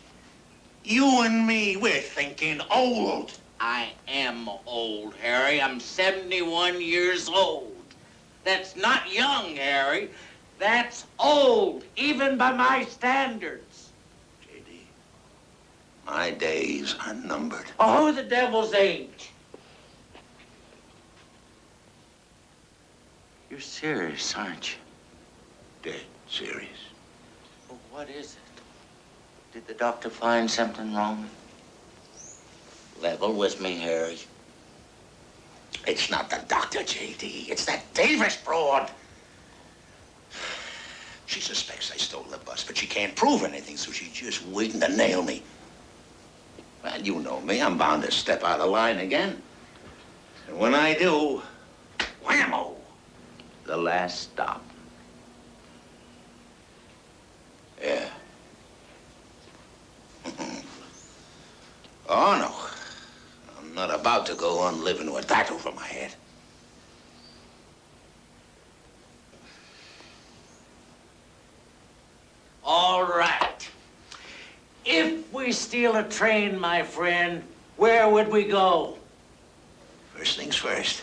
You and me, we're thinking old. I am old, Harry. I'm 71 years old. That's not young, Harry. That's old, even by my standards. J.D., my days are numbered. Oh, the devil's ain't. You're serious, aren't you? Dead serious. Well, what is it? Did the doctor find something wrong? Level with me, Harry. It's not the doctor, J.D. It's that Davis broad. She suspects I stole the bus, but she can't prove anything, so she's just waiting to nail me. Well, you know me. I'm bound to step out of line again. And when I do, whammo! The last stop. Yeah. Oh, no. I'm not about to go on living with that over my head. All right. If we steal a train, my friend, where would we go? First things first.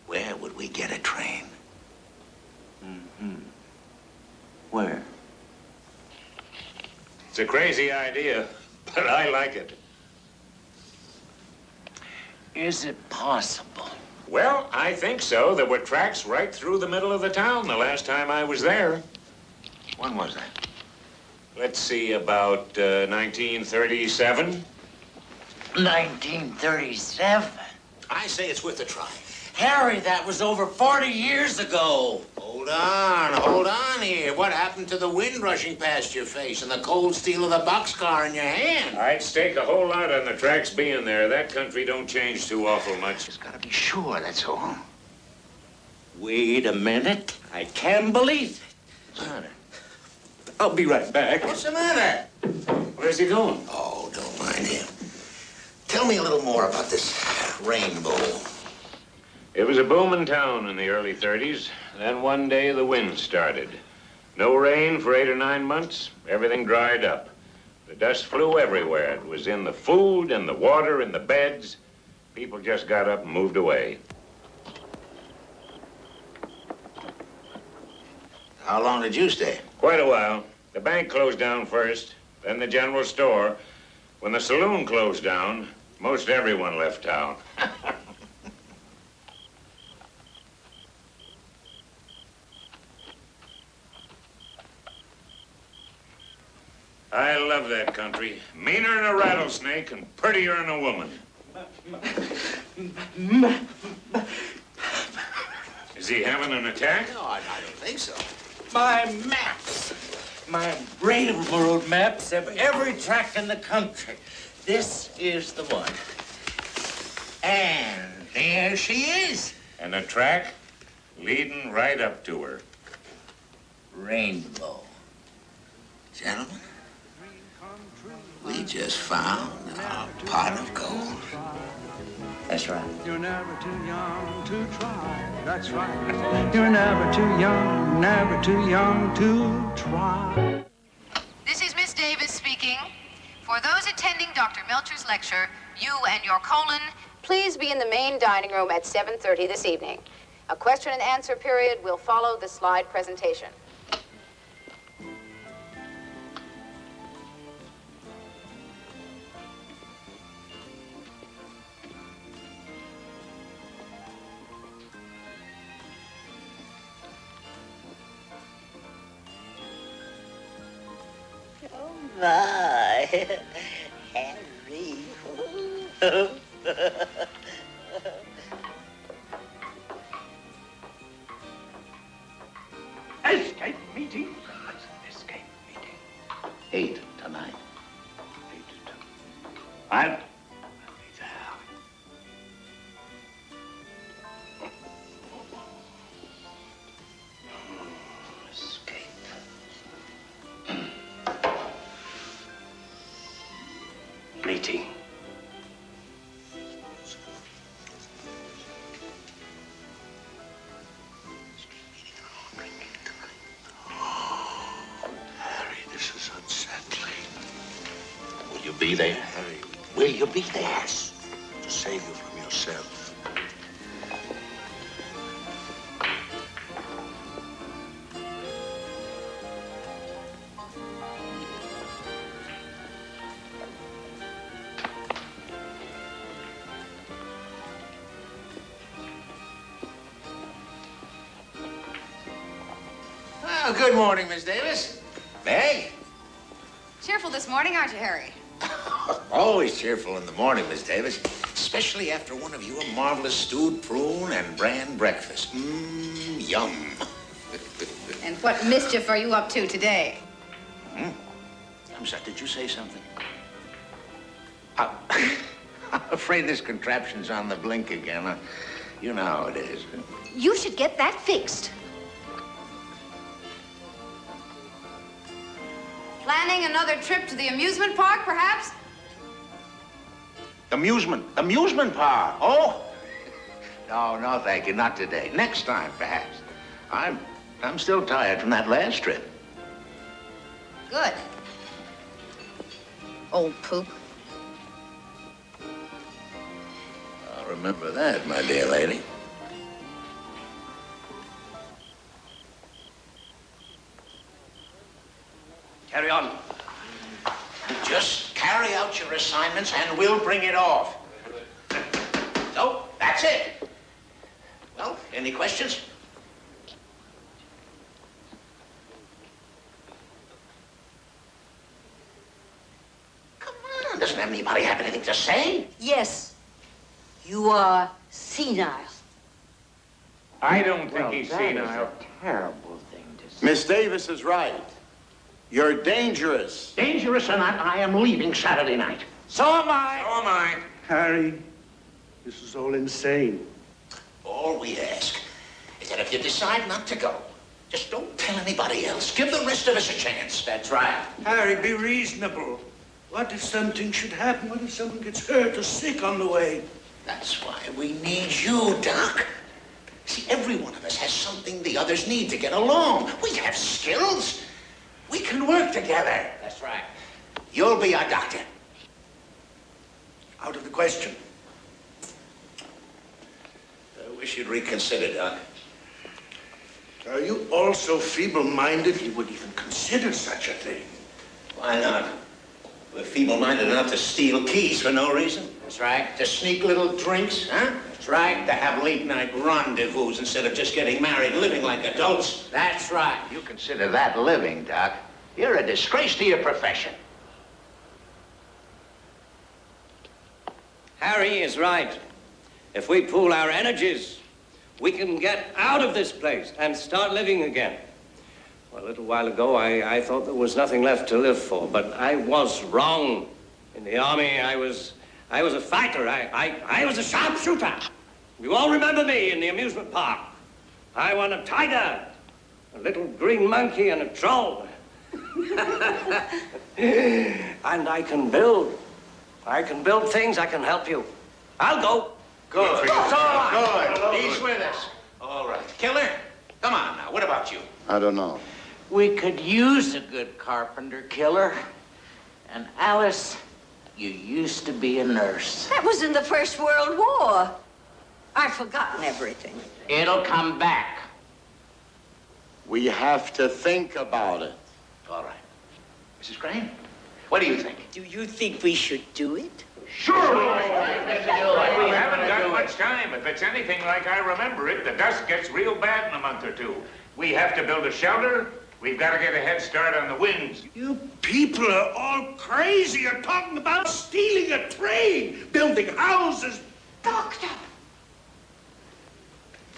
Where would we get a train? Where? It's a crazy idea, but I like it. Is it possible? Well, I think so. There were tracks right through the middle of the town the last time I was there. When was that? Let's see, about 1937. 1937? I say it's worth a try. Harry, that was over 40 years ago. Hold on here. What happened to the wind rushing past your face and the cold steel of the boxcar in your hand? I'd stake a whole lot on the tracks being there. That country don't change too awful much. Just gotta be sure, that's all. Wait a minute. I can't believe it. What's the matter? I'll be right back. What's the matter? Where's he going? Oh, don't mind him. Tell me a little more about this rainbow. It was a booming town in the early 30s. Then one day the wind started. No rain for 8 or 9 months. Everything dried up. The dust flew everywhere. It was in the food and the water and the beds. People just got up and moved away. How long did you stay? Quite a while. The bank closed down first, then the general store. When the saloon closed down, most everyone left town. I love that country. Meaner than a rattlesnake and prettier than a woman. Is he having an attack? No, I don't think so. My maps. My railroad maps have every track in the country. This is the one. And there she is. And a track leading right up to her. Rainbow. Gentlemen, we just found our pot of gold. That's right. You're never too young to try. That's right. You're never too young to try. This is Miss Davis speaking. For those attending Dr. Melcher's lecture, you and your colon, please be in the main dining room at 7:30 this evening. A question and answer period will follow the slide presentation. Oh, my. Harry. Escape meeting? Escape meeting. 8 tonight. 8 to 5. I'll be there. Meeting. Harry, this is unsettling. Will you be there, Harry? Will you be there? Yes. To save you from yourself. Well, good morning, Miss Davis. Meg? Cheerful this morning, aren't you, Harry? Always cheerful in the morning, Miss Davis. Especially after one of your marvelous stewed prune and bran breakfast. Yum. And what mischief are you up to today? I'm sorry, did you say something? I'm afraid this contraption's on the blink again. You know how it is. You should get that fixed. Planning another trip to the amusement park, perhaps? Amusement park. Oh, no, thank you, not today. Next time, perhaps. I'm still tired from that last trip. Good. Old poop. I'll remember that, my dear lady. Carry on. Just carry out your assignments and we'll bring it off. So, that's it. Well, any questions? Come on, doesn't anybody have anything to say? Yes. You are senile. I don't think he's senile. a terrible thing to say. Miss Davis is right. You're dangerous. Dangerous or not, I am leaving Saturday night. So am I. So am I. Harry, this is all insane. All we ask is that if you decide not to go, just don't tell anybody else. Give the rest of us a chance. That's right. Harry, be reasonable. What if something should happen? What if someone gets hurt or sick on the way? That's why we need you, Doc. See, every one of us has something the others need to get along. We have skills. We can work together. That's right. You'll be our doctor. Out of the question. I wish you'd reconsider, Doc. Are you all so feeble-minded you would even consider such a thing? Why not? We're feeble-minded enough to steal keys for no reason. That's right. To sneak little drinks, huh? That's right. To have late-night rendezvous instead of just getting married and living like adults. That's right. You consider that living, Doc. You're a disgrace to your profession. Harry is right. If we pool our energies, we can get out of this place and start living again. Well, a little while ago, I thought there was nothing left to live for, but I was wrong. In the army, I was a fighter. I was a sharpshooter. You all remember me in the amusement park. I won a tiger, a little green monkey, and a troll. And I can build. I can build things. I can help you. I'll go. Good. Good. Good. He's with us. All right. Killer, come on now. What about you? I don't know. We could use a good carpenter, Killer. And Alice, you used to be a nurse. That was in the First World War. I've forgotten everything. It'll come back. We have to think about it. All right. Mrs. Crane, what do you think? Do you think we should do it? Sure. We haven't got much time. If it's anything like I remember it, the dust gets real bad in a month or two. We have to build a shelter. We've got to get a head start on the winds. You people are all crazy. You're talking about stealing a train, building houses. Doctor!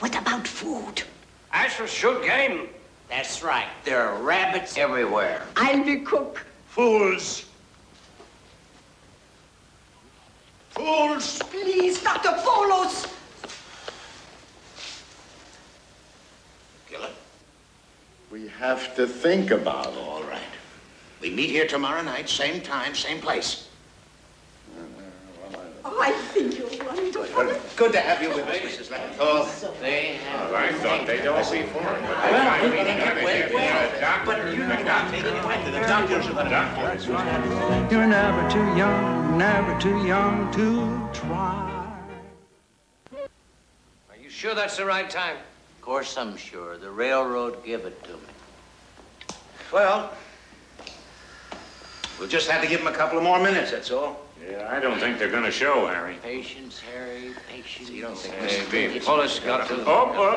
What about food? That's a sure game. That's right. There are rabbits everywhere. I'll be cook. Fools. Fools. Please, Dr. Folos. Killer? We have to think about it. All right. We meet here tomorrow night, same time, same place. Oh, I think you're wonderful. Good to have you with us, Mrs. Lenthal. They have... I thought they'd all be for it. You're never too young to try. Are you sure that's the right time? Of course I'm sure. The railroad give it to me. Well, we'll just have to give him a couple of more minutes, that's all. Yeah, I don't think they're going to show, Harry. Patience, Harry, patience. You don't think Maybe Wallace got to... Oh, here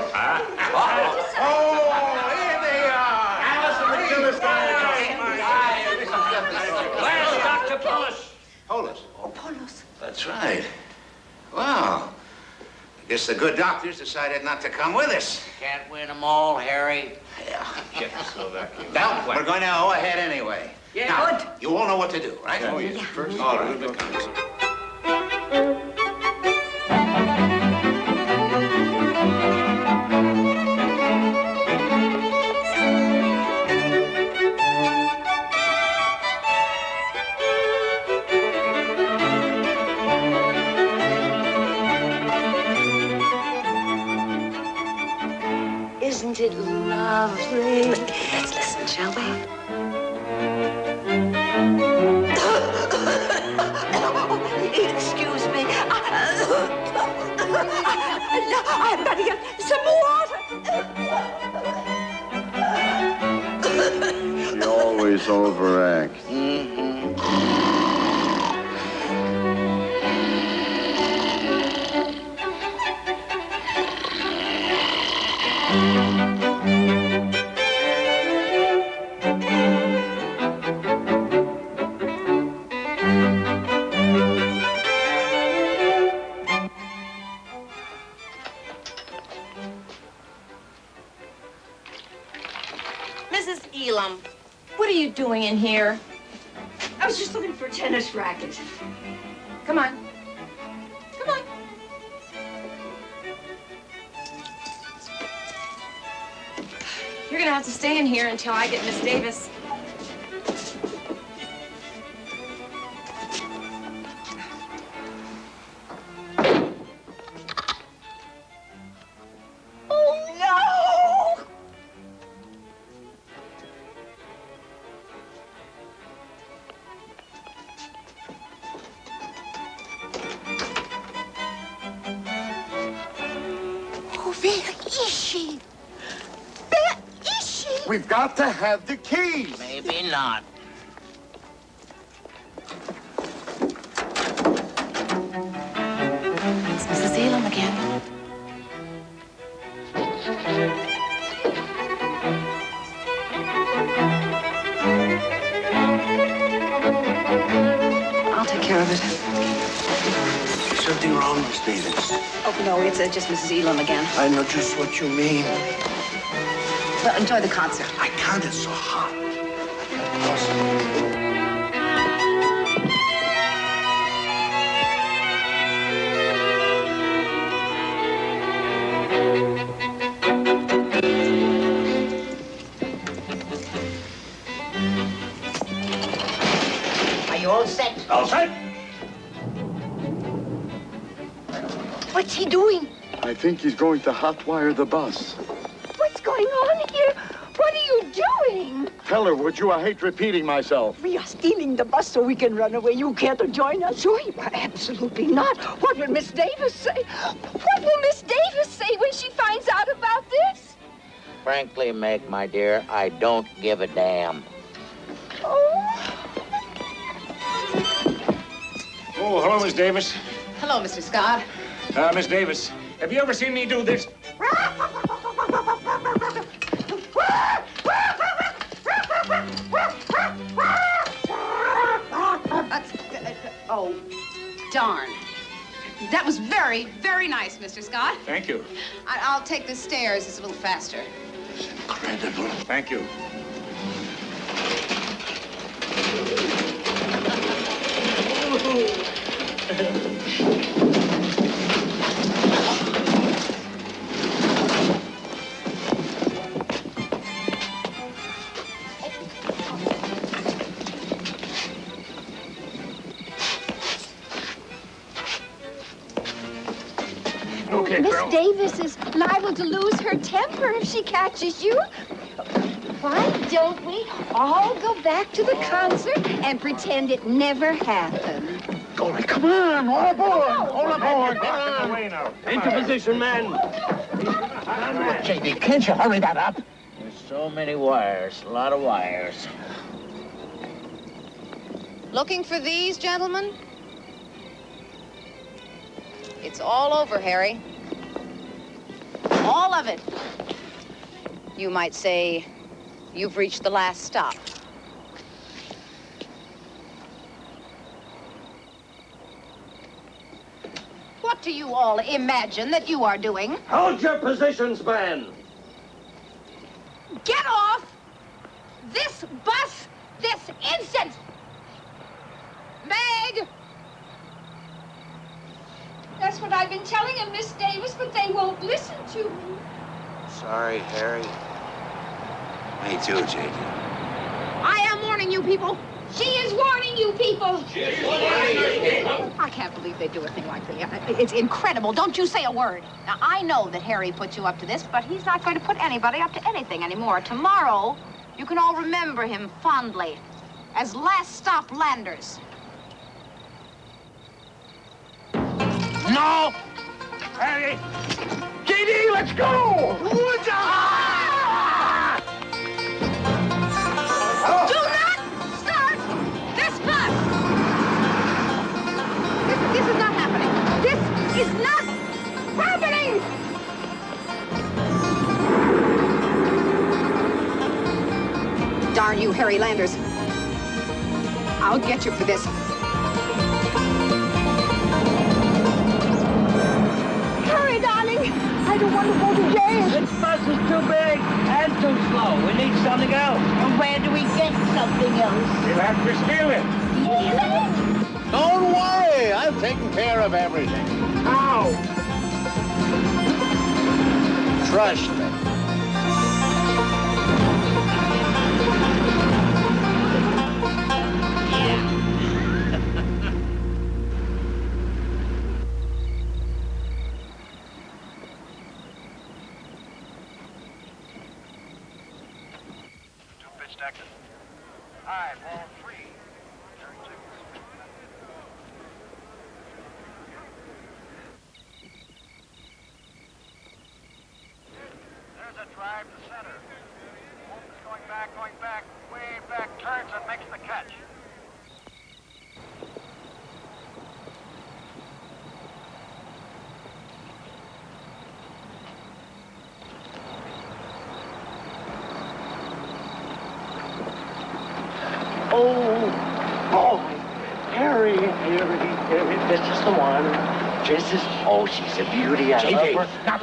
they are! Alice and the Killer's Where's Dr. Polis? Polis? Oh, Polos. That's right. Well, I guess the good doctors decided not to come with us. Can't win them all, Harry. Yeah. Czechoslovakia. Well, we're going to go ahead anyway. Yeah, now, good. you all know what to do, right? Oh, yeah. Yeah. First, All right. Isn't it lovely? Let's listen, shall we? Excuse me. I'm gonna get some water. She always overacts. Mrs. Elam, what are you doing in here? I was just looking for a tennis racket. Come on. Come on. You're gonna have to stay in here until I get Miss Davis. Oh, no! Oh, where is she? Where is she? We've got to have the keys. Maybe not. It's Mrs. Elam again. I'll take care of it. Is something wrong, Miss Davis? Oh, no, it's just Mrs. Elam again. I know just what you mean. Well, enjoy the concert. I can't, it's so hot. Are you all set? All set? What's he doing? I think he's going to hotwire the bus. What's going on here? What are you doing? Tell her, would you? I hate repeating myself. We are stealing the bus so we can run away. You care to join us? Join? Absolutely not. What will Miss Davis say? What will Miss Davis say when she finds out about this? Frankly, Meg, my dear, I don't give a damn. Oh, hello, Miss Davis. Hello, Mr. Scott. Miss Davis, have you ever seen me do this? Oh, darn. That was very, very nice, Mr. Scott. Thank you. I'll take the stairs. It's a little faster. Incredible. Thank you. Okay, Miss girl. Davis is liable to lose her temper if she catches you. Why don't we all go back to the concert and pretend it never happened? Gould, come on, all aboard! All aboard! Come on. Into position, men. JD, can't you hurry that up? There's so many wires, a lot of wires. Looking for these, gentlemen? It's all over, Harry. All of it. You might say you've reached the last stop. What do you all imagine that you are doing? Hold your positions, men. Get off this bus this instant! Meg! That's what I've been telling them, Miss Davis, but they won't listen to me. Sorry, Harry. Me too, J.D. I am warning you people. She is warning you people. I can't believe they do a thing like that. It's incredible. Don't you say a word. Now, I know that Harry put you up to this, but he's not going to put anybody up to anything anymore. Tomorrow, you can all remember him fondly as Last Stop Landers. No! Harry! JD, let's go! Do not start this bus! This is not happening. This is not happening! Darn you, Harry Landers. I'll get you for this. Hurry, darling. I don't want to go to jail. This bus is too big and too slow. We need something else. And where do we get something else? We'll have to steal it. Don't worry, I've taken care of everything. How? Trust me. Harry, this is the one. Oh, she's a beauty. I love her. Now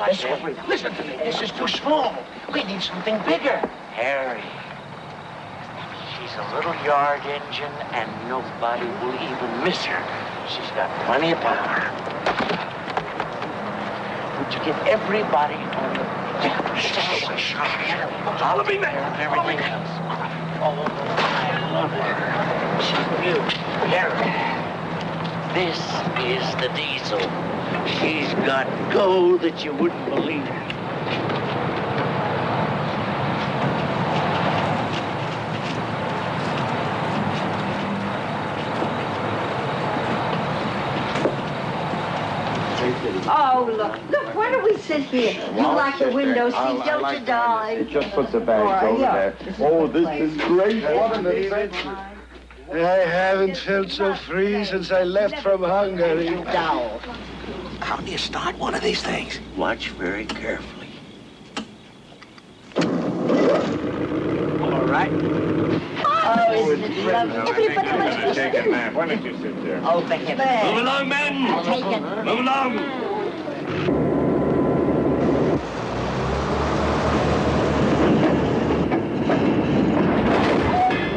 listen to me. This is too small. We need something bigger. Harry, she's a little yard engine, and nobody will even miss her. She's got plenty of power. Would you get everybody on the... Follow me, man. Everything else. Oh, I love her. She's beautiful. Harry, this is the diesel. She's got gold that you wouldn't believe. Oh, look, why don't we sit here? You like the window seat, don't you, darling? Just put the bags over there. Oh, this is great. What an adventure. I haven't felt so free since I left from Hungary. Dour. How do you start one of these things? Watch very carefully. All right. Oh, isn't it lovely? Everybody wants to Take a nap. Why don't you sit there? Oh, for heaven's sake. Move along, men! I'll take it. Move along!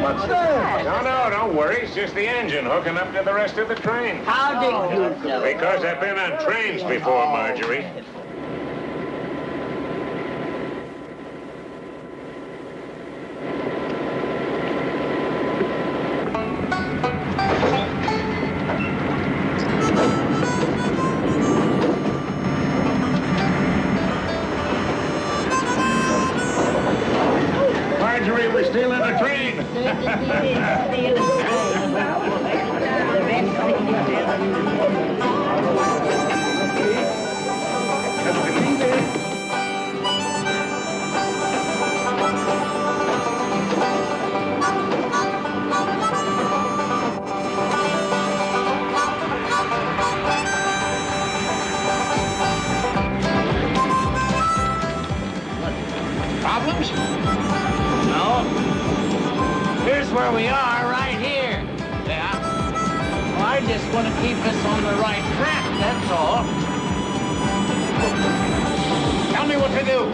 What's that? No, don't worry. It's just the engine hooking up to the rest of the train. How did you know? Because I've been on trains before, Marjorie. Marjorie, we're still in a train. Problems? No. Here's where we are, right here. Yeah. Well, I just want to keep us on the right track, that's all. Tell me what to do.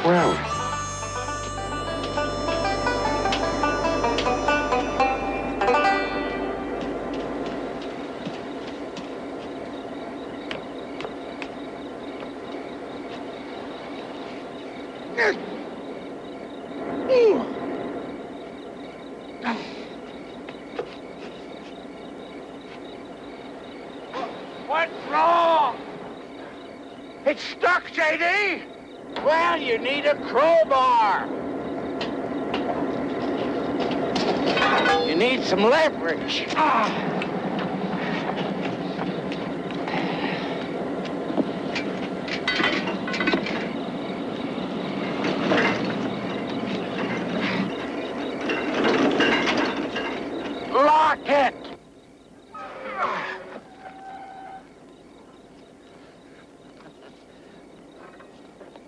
Where are we? What's wrong? It's stuck, J.D. Well, you need a crowbar. You need some leverage. Lock it.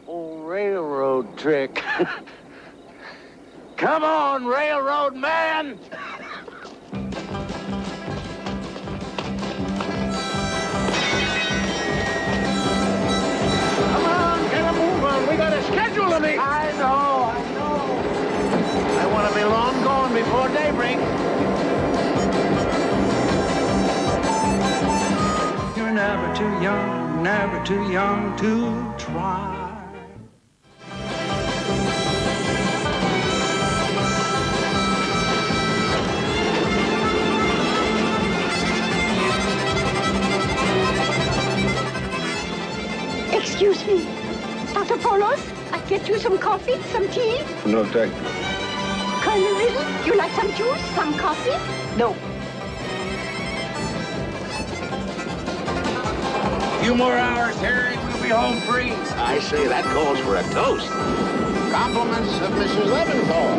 Old railroad trick. Come on, railroad man! Come on, get a move on. We got a schedule to meet. I know. I want to be long gone before daybreak. You're never too young to try. Excuse me. Dr. Polos, I get you some coffee, some tea? No, thank you. Colonel Riddle, you like some juice, some coffee? No. Few more hours, Harry, we'll be home free. I say that calls for a toast. Compliments of Mrs. Leventhal.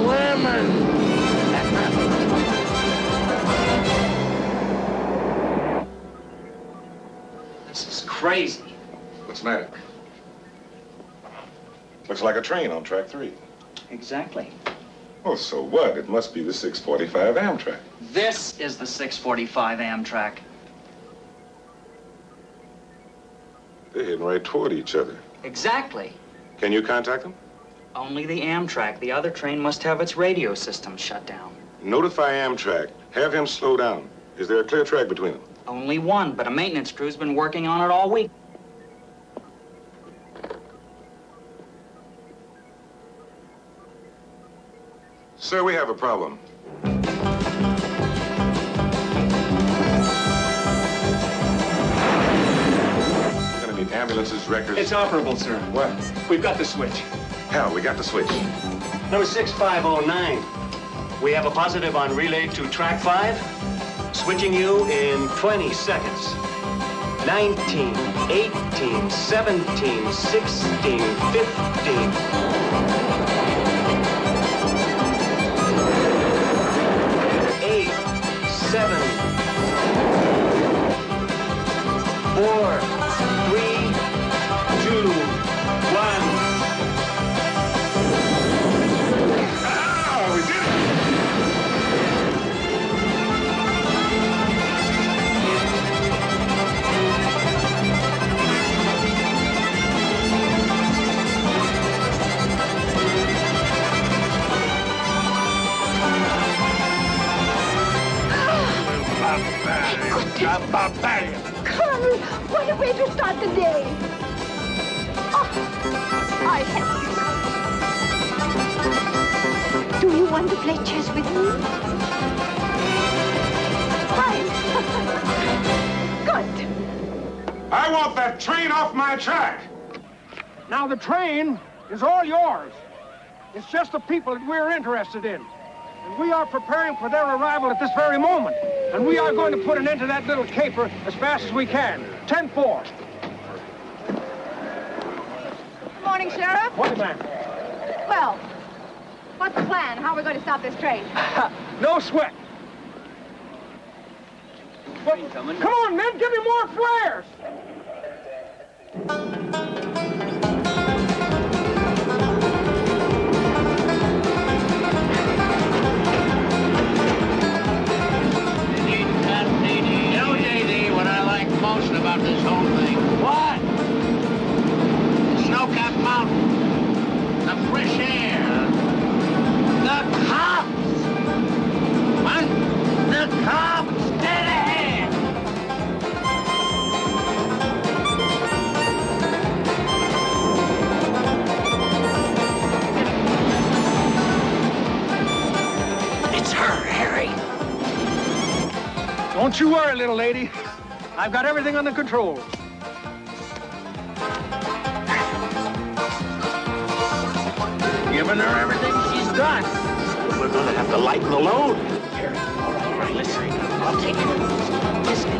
Lemon. This is crazy. What's the matter? Looks like a train on track 3. Exactly. Oh, so what? It must be the 645 Amtrak. This is the 645 Amtrak. They're heading right toward each other. Exactly. Can you contact them? Only the Amtrak. The other train must have its radio system shut down. Notify Amtrak. Have him slow down. Is there a clear track between them? Only one, but a maintenance crew's been working on it all week. Sir, we have a problem. We're gonna need ambulances, records. It's operable, sir. What? We've got the switch. Hell, we got the switch. Number 6509. We have a positive on relay to track 5. Switching you in 20 seconds. 19, 18, 17, 16, 15. 8, 7, 4, 3, 2, 1. Barbarian. Colonel, what a way to start the day. Oh, I have you. Do you want to play chess with me? Fine. Good. I want that train off my track. Now the train is all yours. It's just the people that we're interested in. And we are preparing for their arrival at this very moment. And we are going to put an end to that little caper as fast as we can. 10-4. Good morning, Sheriff. What, ma'am? Well, what's the plan? How are we going to stop this train? No sweat. But, come on, men, give me more flares. Most about this whole thing. What? The snow-capped mountain. The fresh air. The cops. What? The cops. Dead ahead. It's her, Harry. Don't you worry, little lady. I've got everything under control. Giving her everything she's got. We're gonna have to lighten the load. Here. All right, listen. I'll take it. Listen.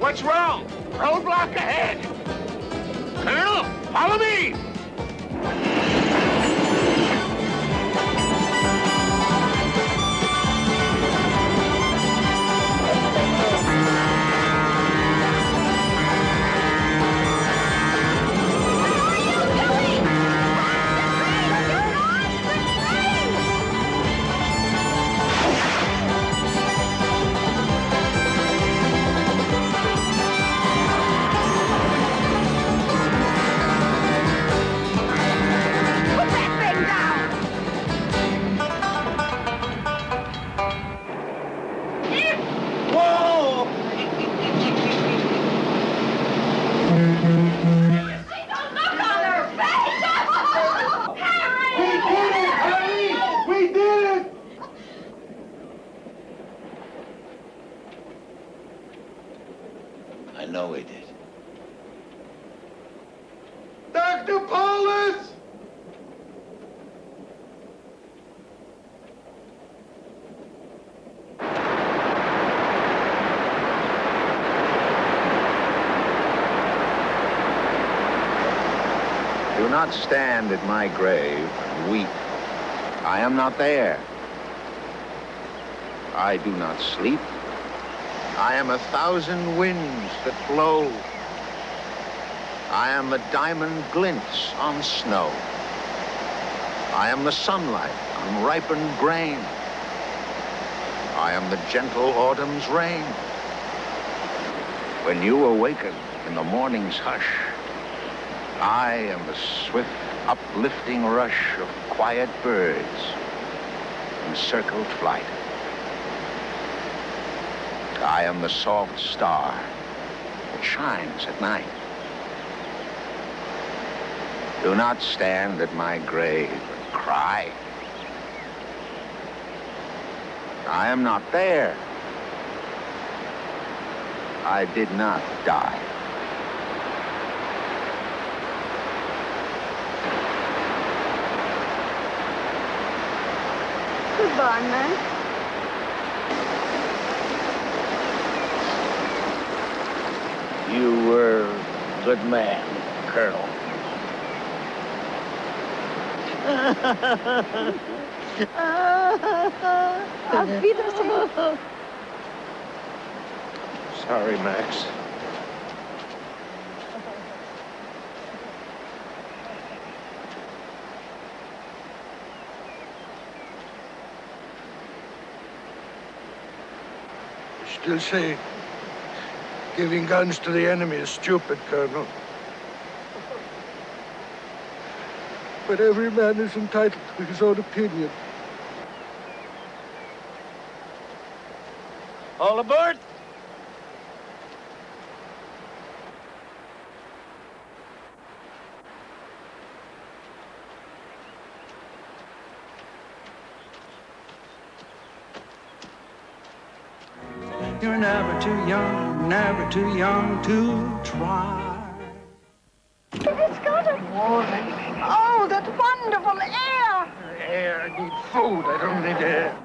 What's wrong? Roadblock ahead. Colonel, follow me. I know we did. Dr. Paulus! Do not stand at my grave and weep. I am not there. I do not sleep. I am 1,000 winds that blow. I am the diamond glints on snow. I am the sunlight on ripened grain. I am the gentle autumn's rain. When you awaken in the morning's hush, I am the swift, uplifting rush of quiet birds in circled flight. I am the soft star that shines at night. Do not stand at my grave and cry. I am not there. I did not die. Goodbye, man. You were a good man, Colonel. Auf Wiedersehen. Sorry, Max. Still say giving guns to the enemy is stupid, Colonel. But every man is entitled to his own opinion. All aboard! You're never too young to try. It's got a warning. Oh, that wonderful air! Air, I need food. I don't need air.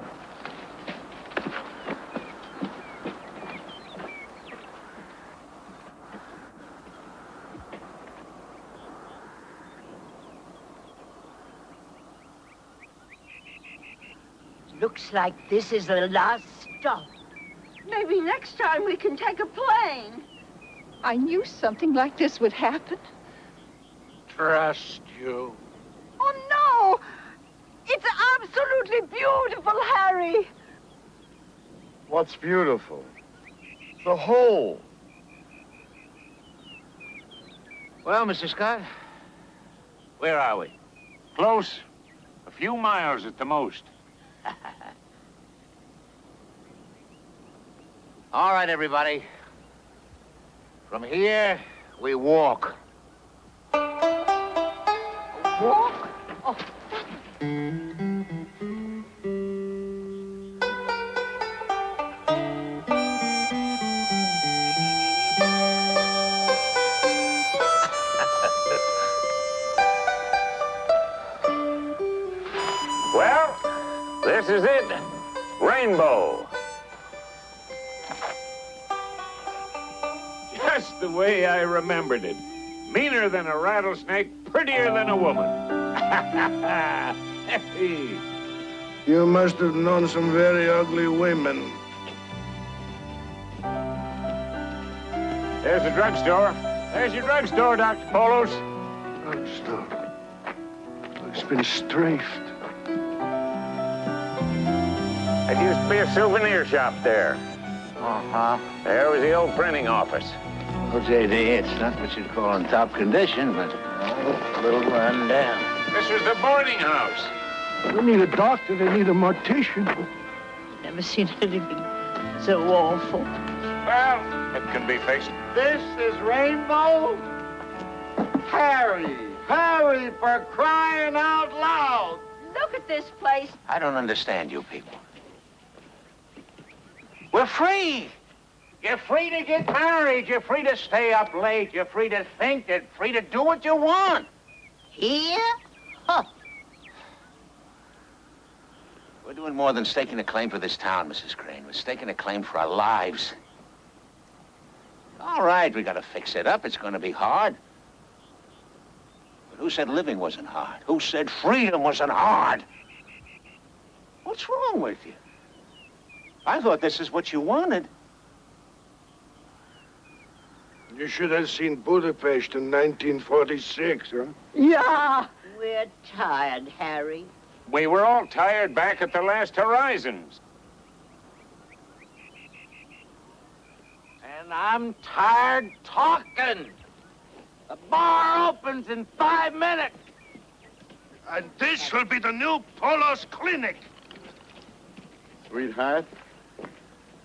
Looks like this is the last stop. Maybe next time we can take a plane. I knew something like this would happen. Trust you. Oh, no! It's absolutely beautiful, Harry. What's beautiful? The hole. Well, Mr. Scott, where are we? Close. A few miles at the most. All right, everybody. From here, we walk. Walk? Oh, Well, this is it. Rainbow. Just the way I remembered it. Meaner than a rattlesnake, prettier than a woman. Hey. You must have known some very ugly women. There's the drugstore. There's your drugstore, Dr. Polos. Drugstore. It's been strafed. It used to be a souvenir shop there. Uh-huh. There was the old printing office. Oh, J.D., it's not what you'd call in top condition, but a little run down. This was the boarding house. They need a doctor. They need a mortician. never seen anything so awful. Well, it can be fixed. This is Rainbow? Harry! Harry, for crying out loud! Look at this place. I don't understand you people. We're free. You're free to get married. You're free to stay up late. You're free to think. You're free to do what you want. Here? Huh. We're doing more than staking a claim for this town, Mrs. Crane. We're staking a claim for our lives. All right, we gotta fix it up. It's gonna be hard. But who said living wasn't hard? Who said freedom wasn't hard? What's wrong with you? I thought this is what you wanted. You should have seen Budapest in 1946, huh? Yeah. We're tired, Harry. We were all tired back at the last Horizons. And I'm tired talking. The bar opens in 5 minutes. And this will be the new Polo's Clinic. Sweetheart,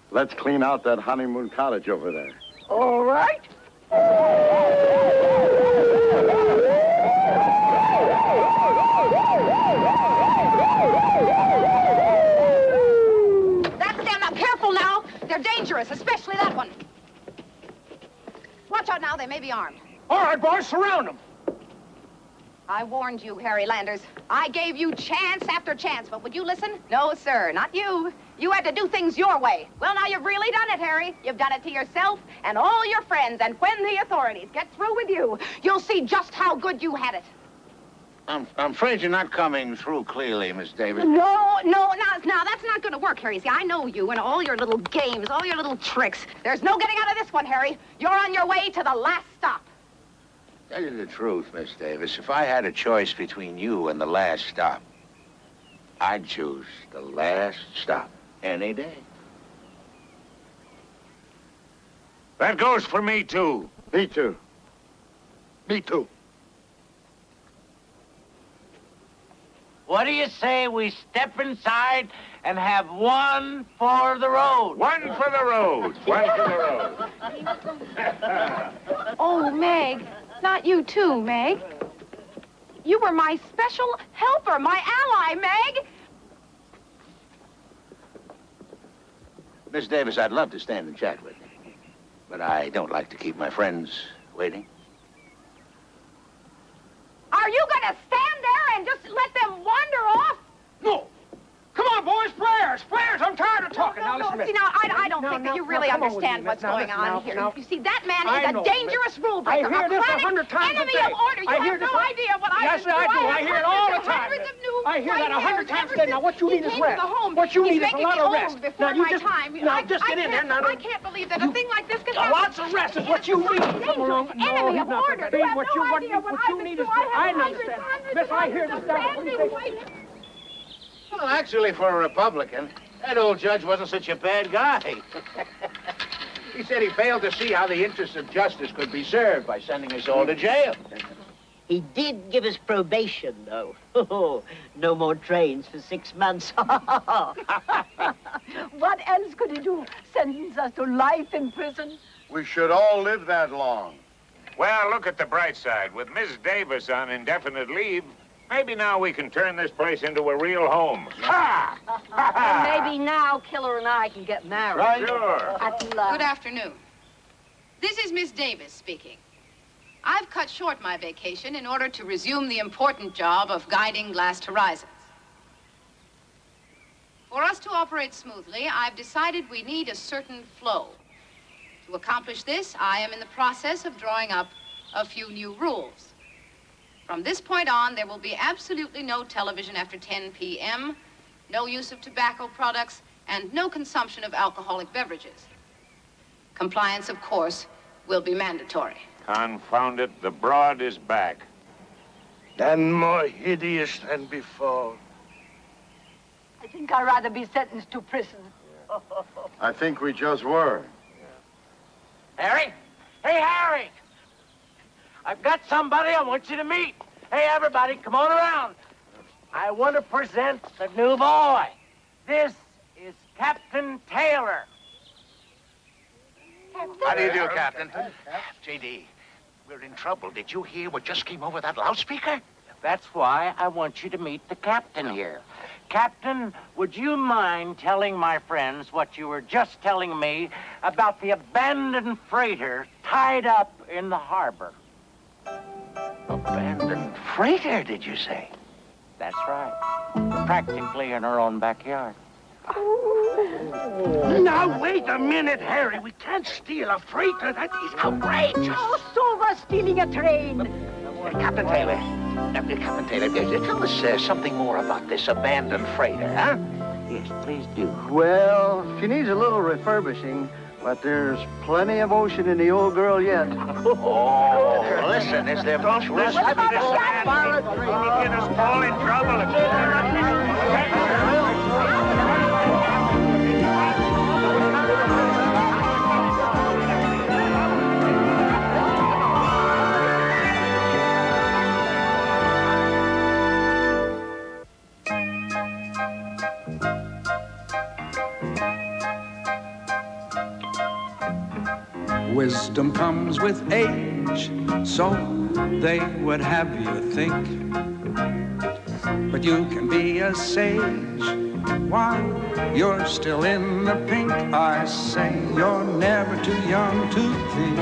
let's clean out that honeymoon cottage over there. All right. That's them. Now, careful now. They're dangerous, especially that one. Watch out now. They may be armed. All right, boys, surround them. I warned you, Harry Landers. I gave you chance after chance, but would you listen? No, sir, not you. You had to do things your way. Well, now you've really done it, Harry. You've done it to yourself and all your friends, and when the authorities get through with you, you'll see just how good you had it. I'm afraid you're not coming through clearly, Miss Davis. No, now that's not going to work, Harry. See, I know you and all your little games, all your little tricks. There's no getting out of this one, Harry. You're on your way to the last stop. Tell you the truth, Miss Davis, if I had a choice between you and the last stop, I'd choose the last stop any day. That goes for me, too. Me too. Me too. What do you say we step inside and have one for the road? One for the road. One for the road. Oh, Meg. Not you too, Meg. You were my special helper, my ally, Meg. Miss Davis, I'd love to stand and chat with you, but I don't like to keep my friends waiting. Are you going to stand there and just let them wander off? No. Come on, boys, prayers, prayers. I'm tired of talking. Now, listen to me. See, now, I don't think that you really understand what's going on here. You see, that man is a dangerous rule breaker. I hear this 100 times a enemy day. of order. You have no idea what I Yes, I do. I hear it all the time. I hear that 100 times a day. Now, what you need is rest. What you need is a lot of rest. Now, you just get in there. Now, I can't believe that a thing like this could happen. Lots of rest is what you need. Come along. Enemy of order. You have no idea what you need is I understand. Miss, I hear this down. Well, actually, for a Republican, that old judge wasn't such a bad guy. He said he failed to see how the interests of justice could be served by sending us all to jail. He did give us probation, though. No more trains for 6 months. What else could he do? Sentence us to life in prison? We should all live that long. Well, look at the bright side. With Miss Davis on indefinite leave, maybe now we can turn this place into a real home. And maybe now Killer and I can get married. Right. Sure. At last. Good afternoon. This is Miss Davis speaking. I've cut short my vacation in order to resume the important job of guiding Last Horizons. For us to operate smoothly, I've decided we need a certain flow. To accomplish this, I am in the process of drawing up a few new rules. From this point on, there will be absolutely no television after 10 p.m., no use of tobacco products, and no consumption of alcoholic beverages. Compliance, of course, will be mandatory. Confound it, the broad is back. And more hideous than before. I think I'd rather be sentenced to prison. I think we just were. Harry? Hey, Harry! I've got somebody I want you to meet. Hey, everybody, come on around. I want to present the new boy. This is Captain Taylor. How do you do, Captain? J.D., we're in trouble. Did you hear what just came over that loudspeaker? That's why I want you to meet the captain here. Captain, would you mind telling my friends what you were just telling me about the abandoned freighter tied up in the harbor? Abandoned freighter, did you say? That's right. Practically in our own backyard. Now, wait a minute, Harry. We can't steal a freighter. That is outrageous. Oh, so was stealing a train. Captain Taylor. Captain Taylor, tell us something more about this abandoned freighter, huh? Yes, please do. Well, she needs a little refurbishing, but there's plenty of ocean in the old girl yet. Oh, listen, is there... Don't listen to this man. He'll get us all in trouble. Wisdom comes with age, so they would have you think. But you can be a sage while you're still in the pink. I say you're never too young to think.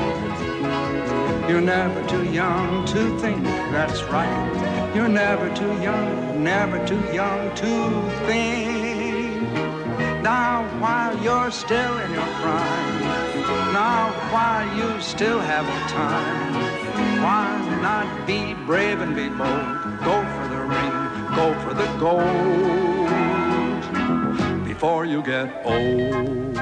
You're never too young to think, that's right. You're never too young to think. Now while you're still in your prime, now while you still have the time, why not be brave and be bold? Go for the ring, go for the gold before you get old.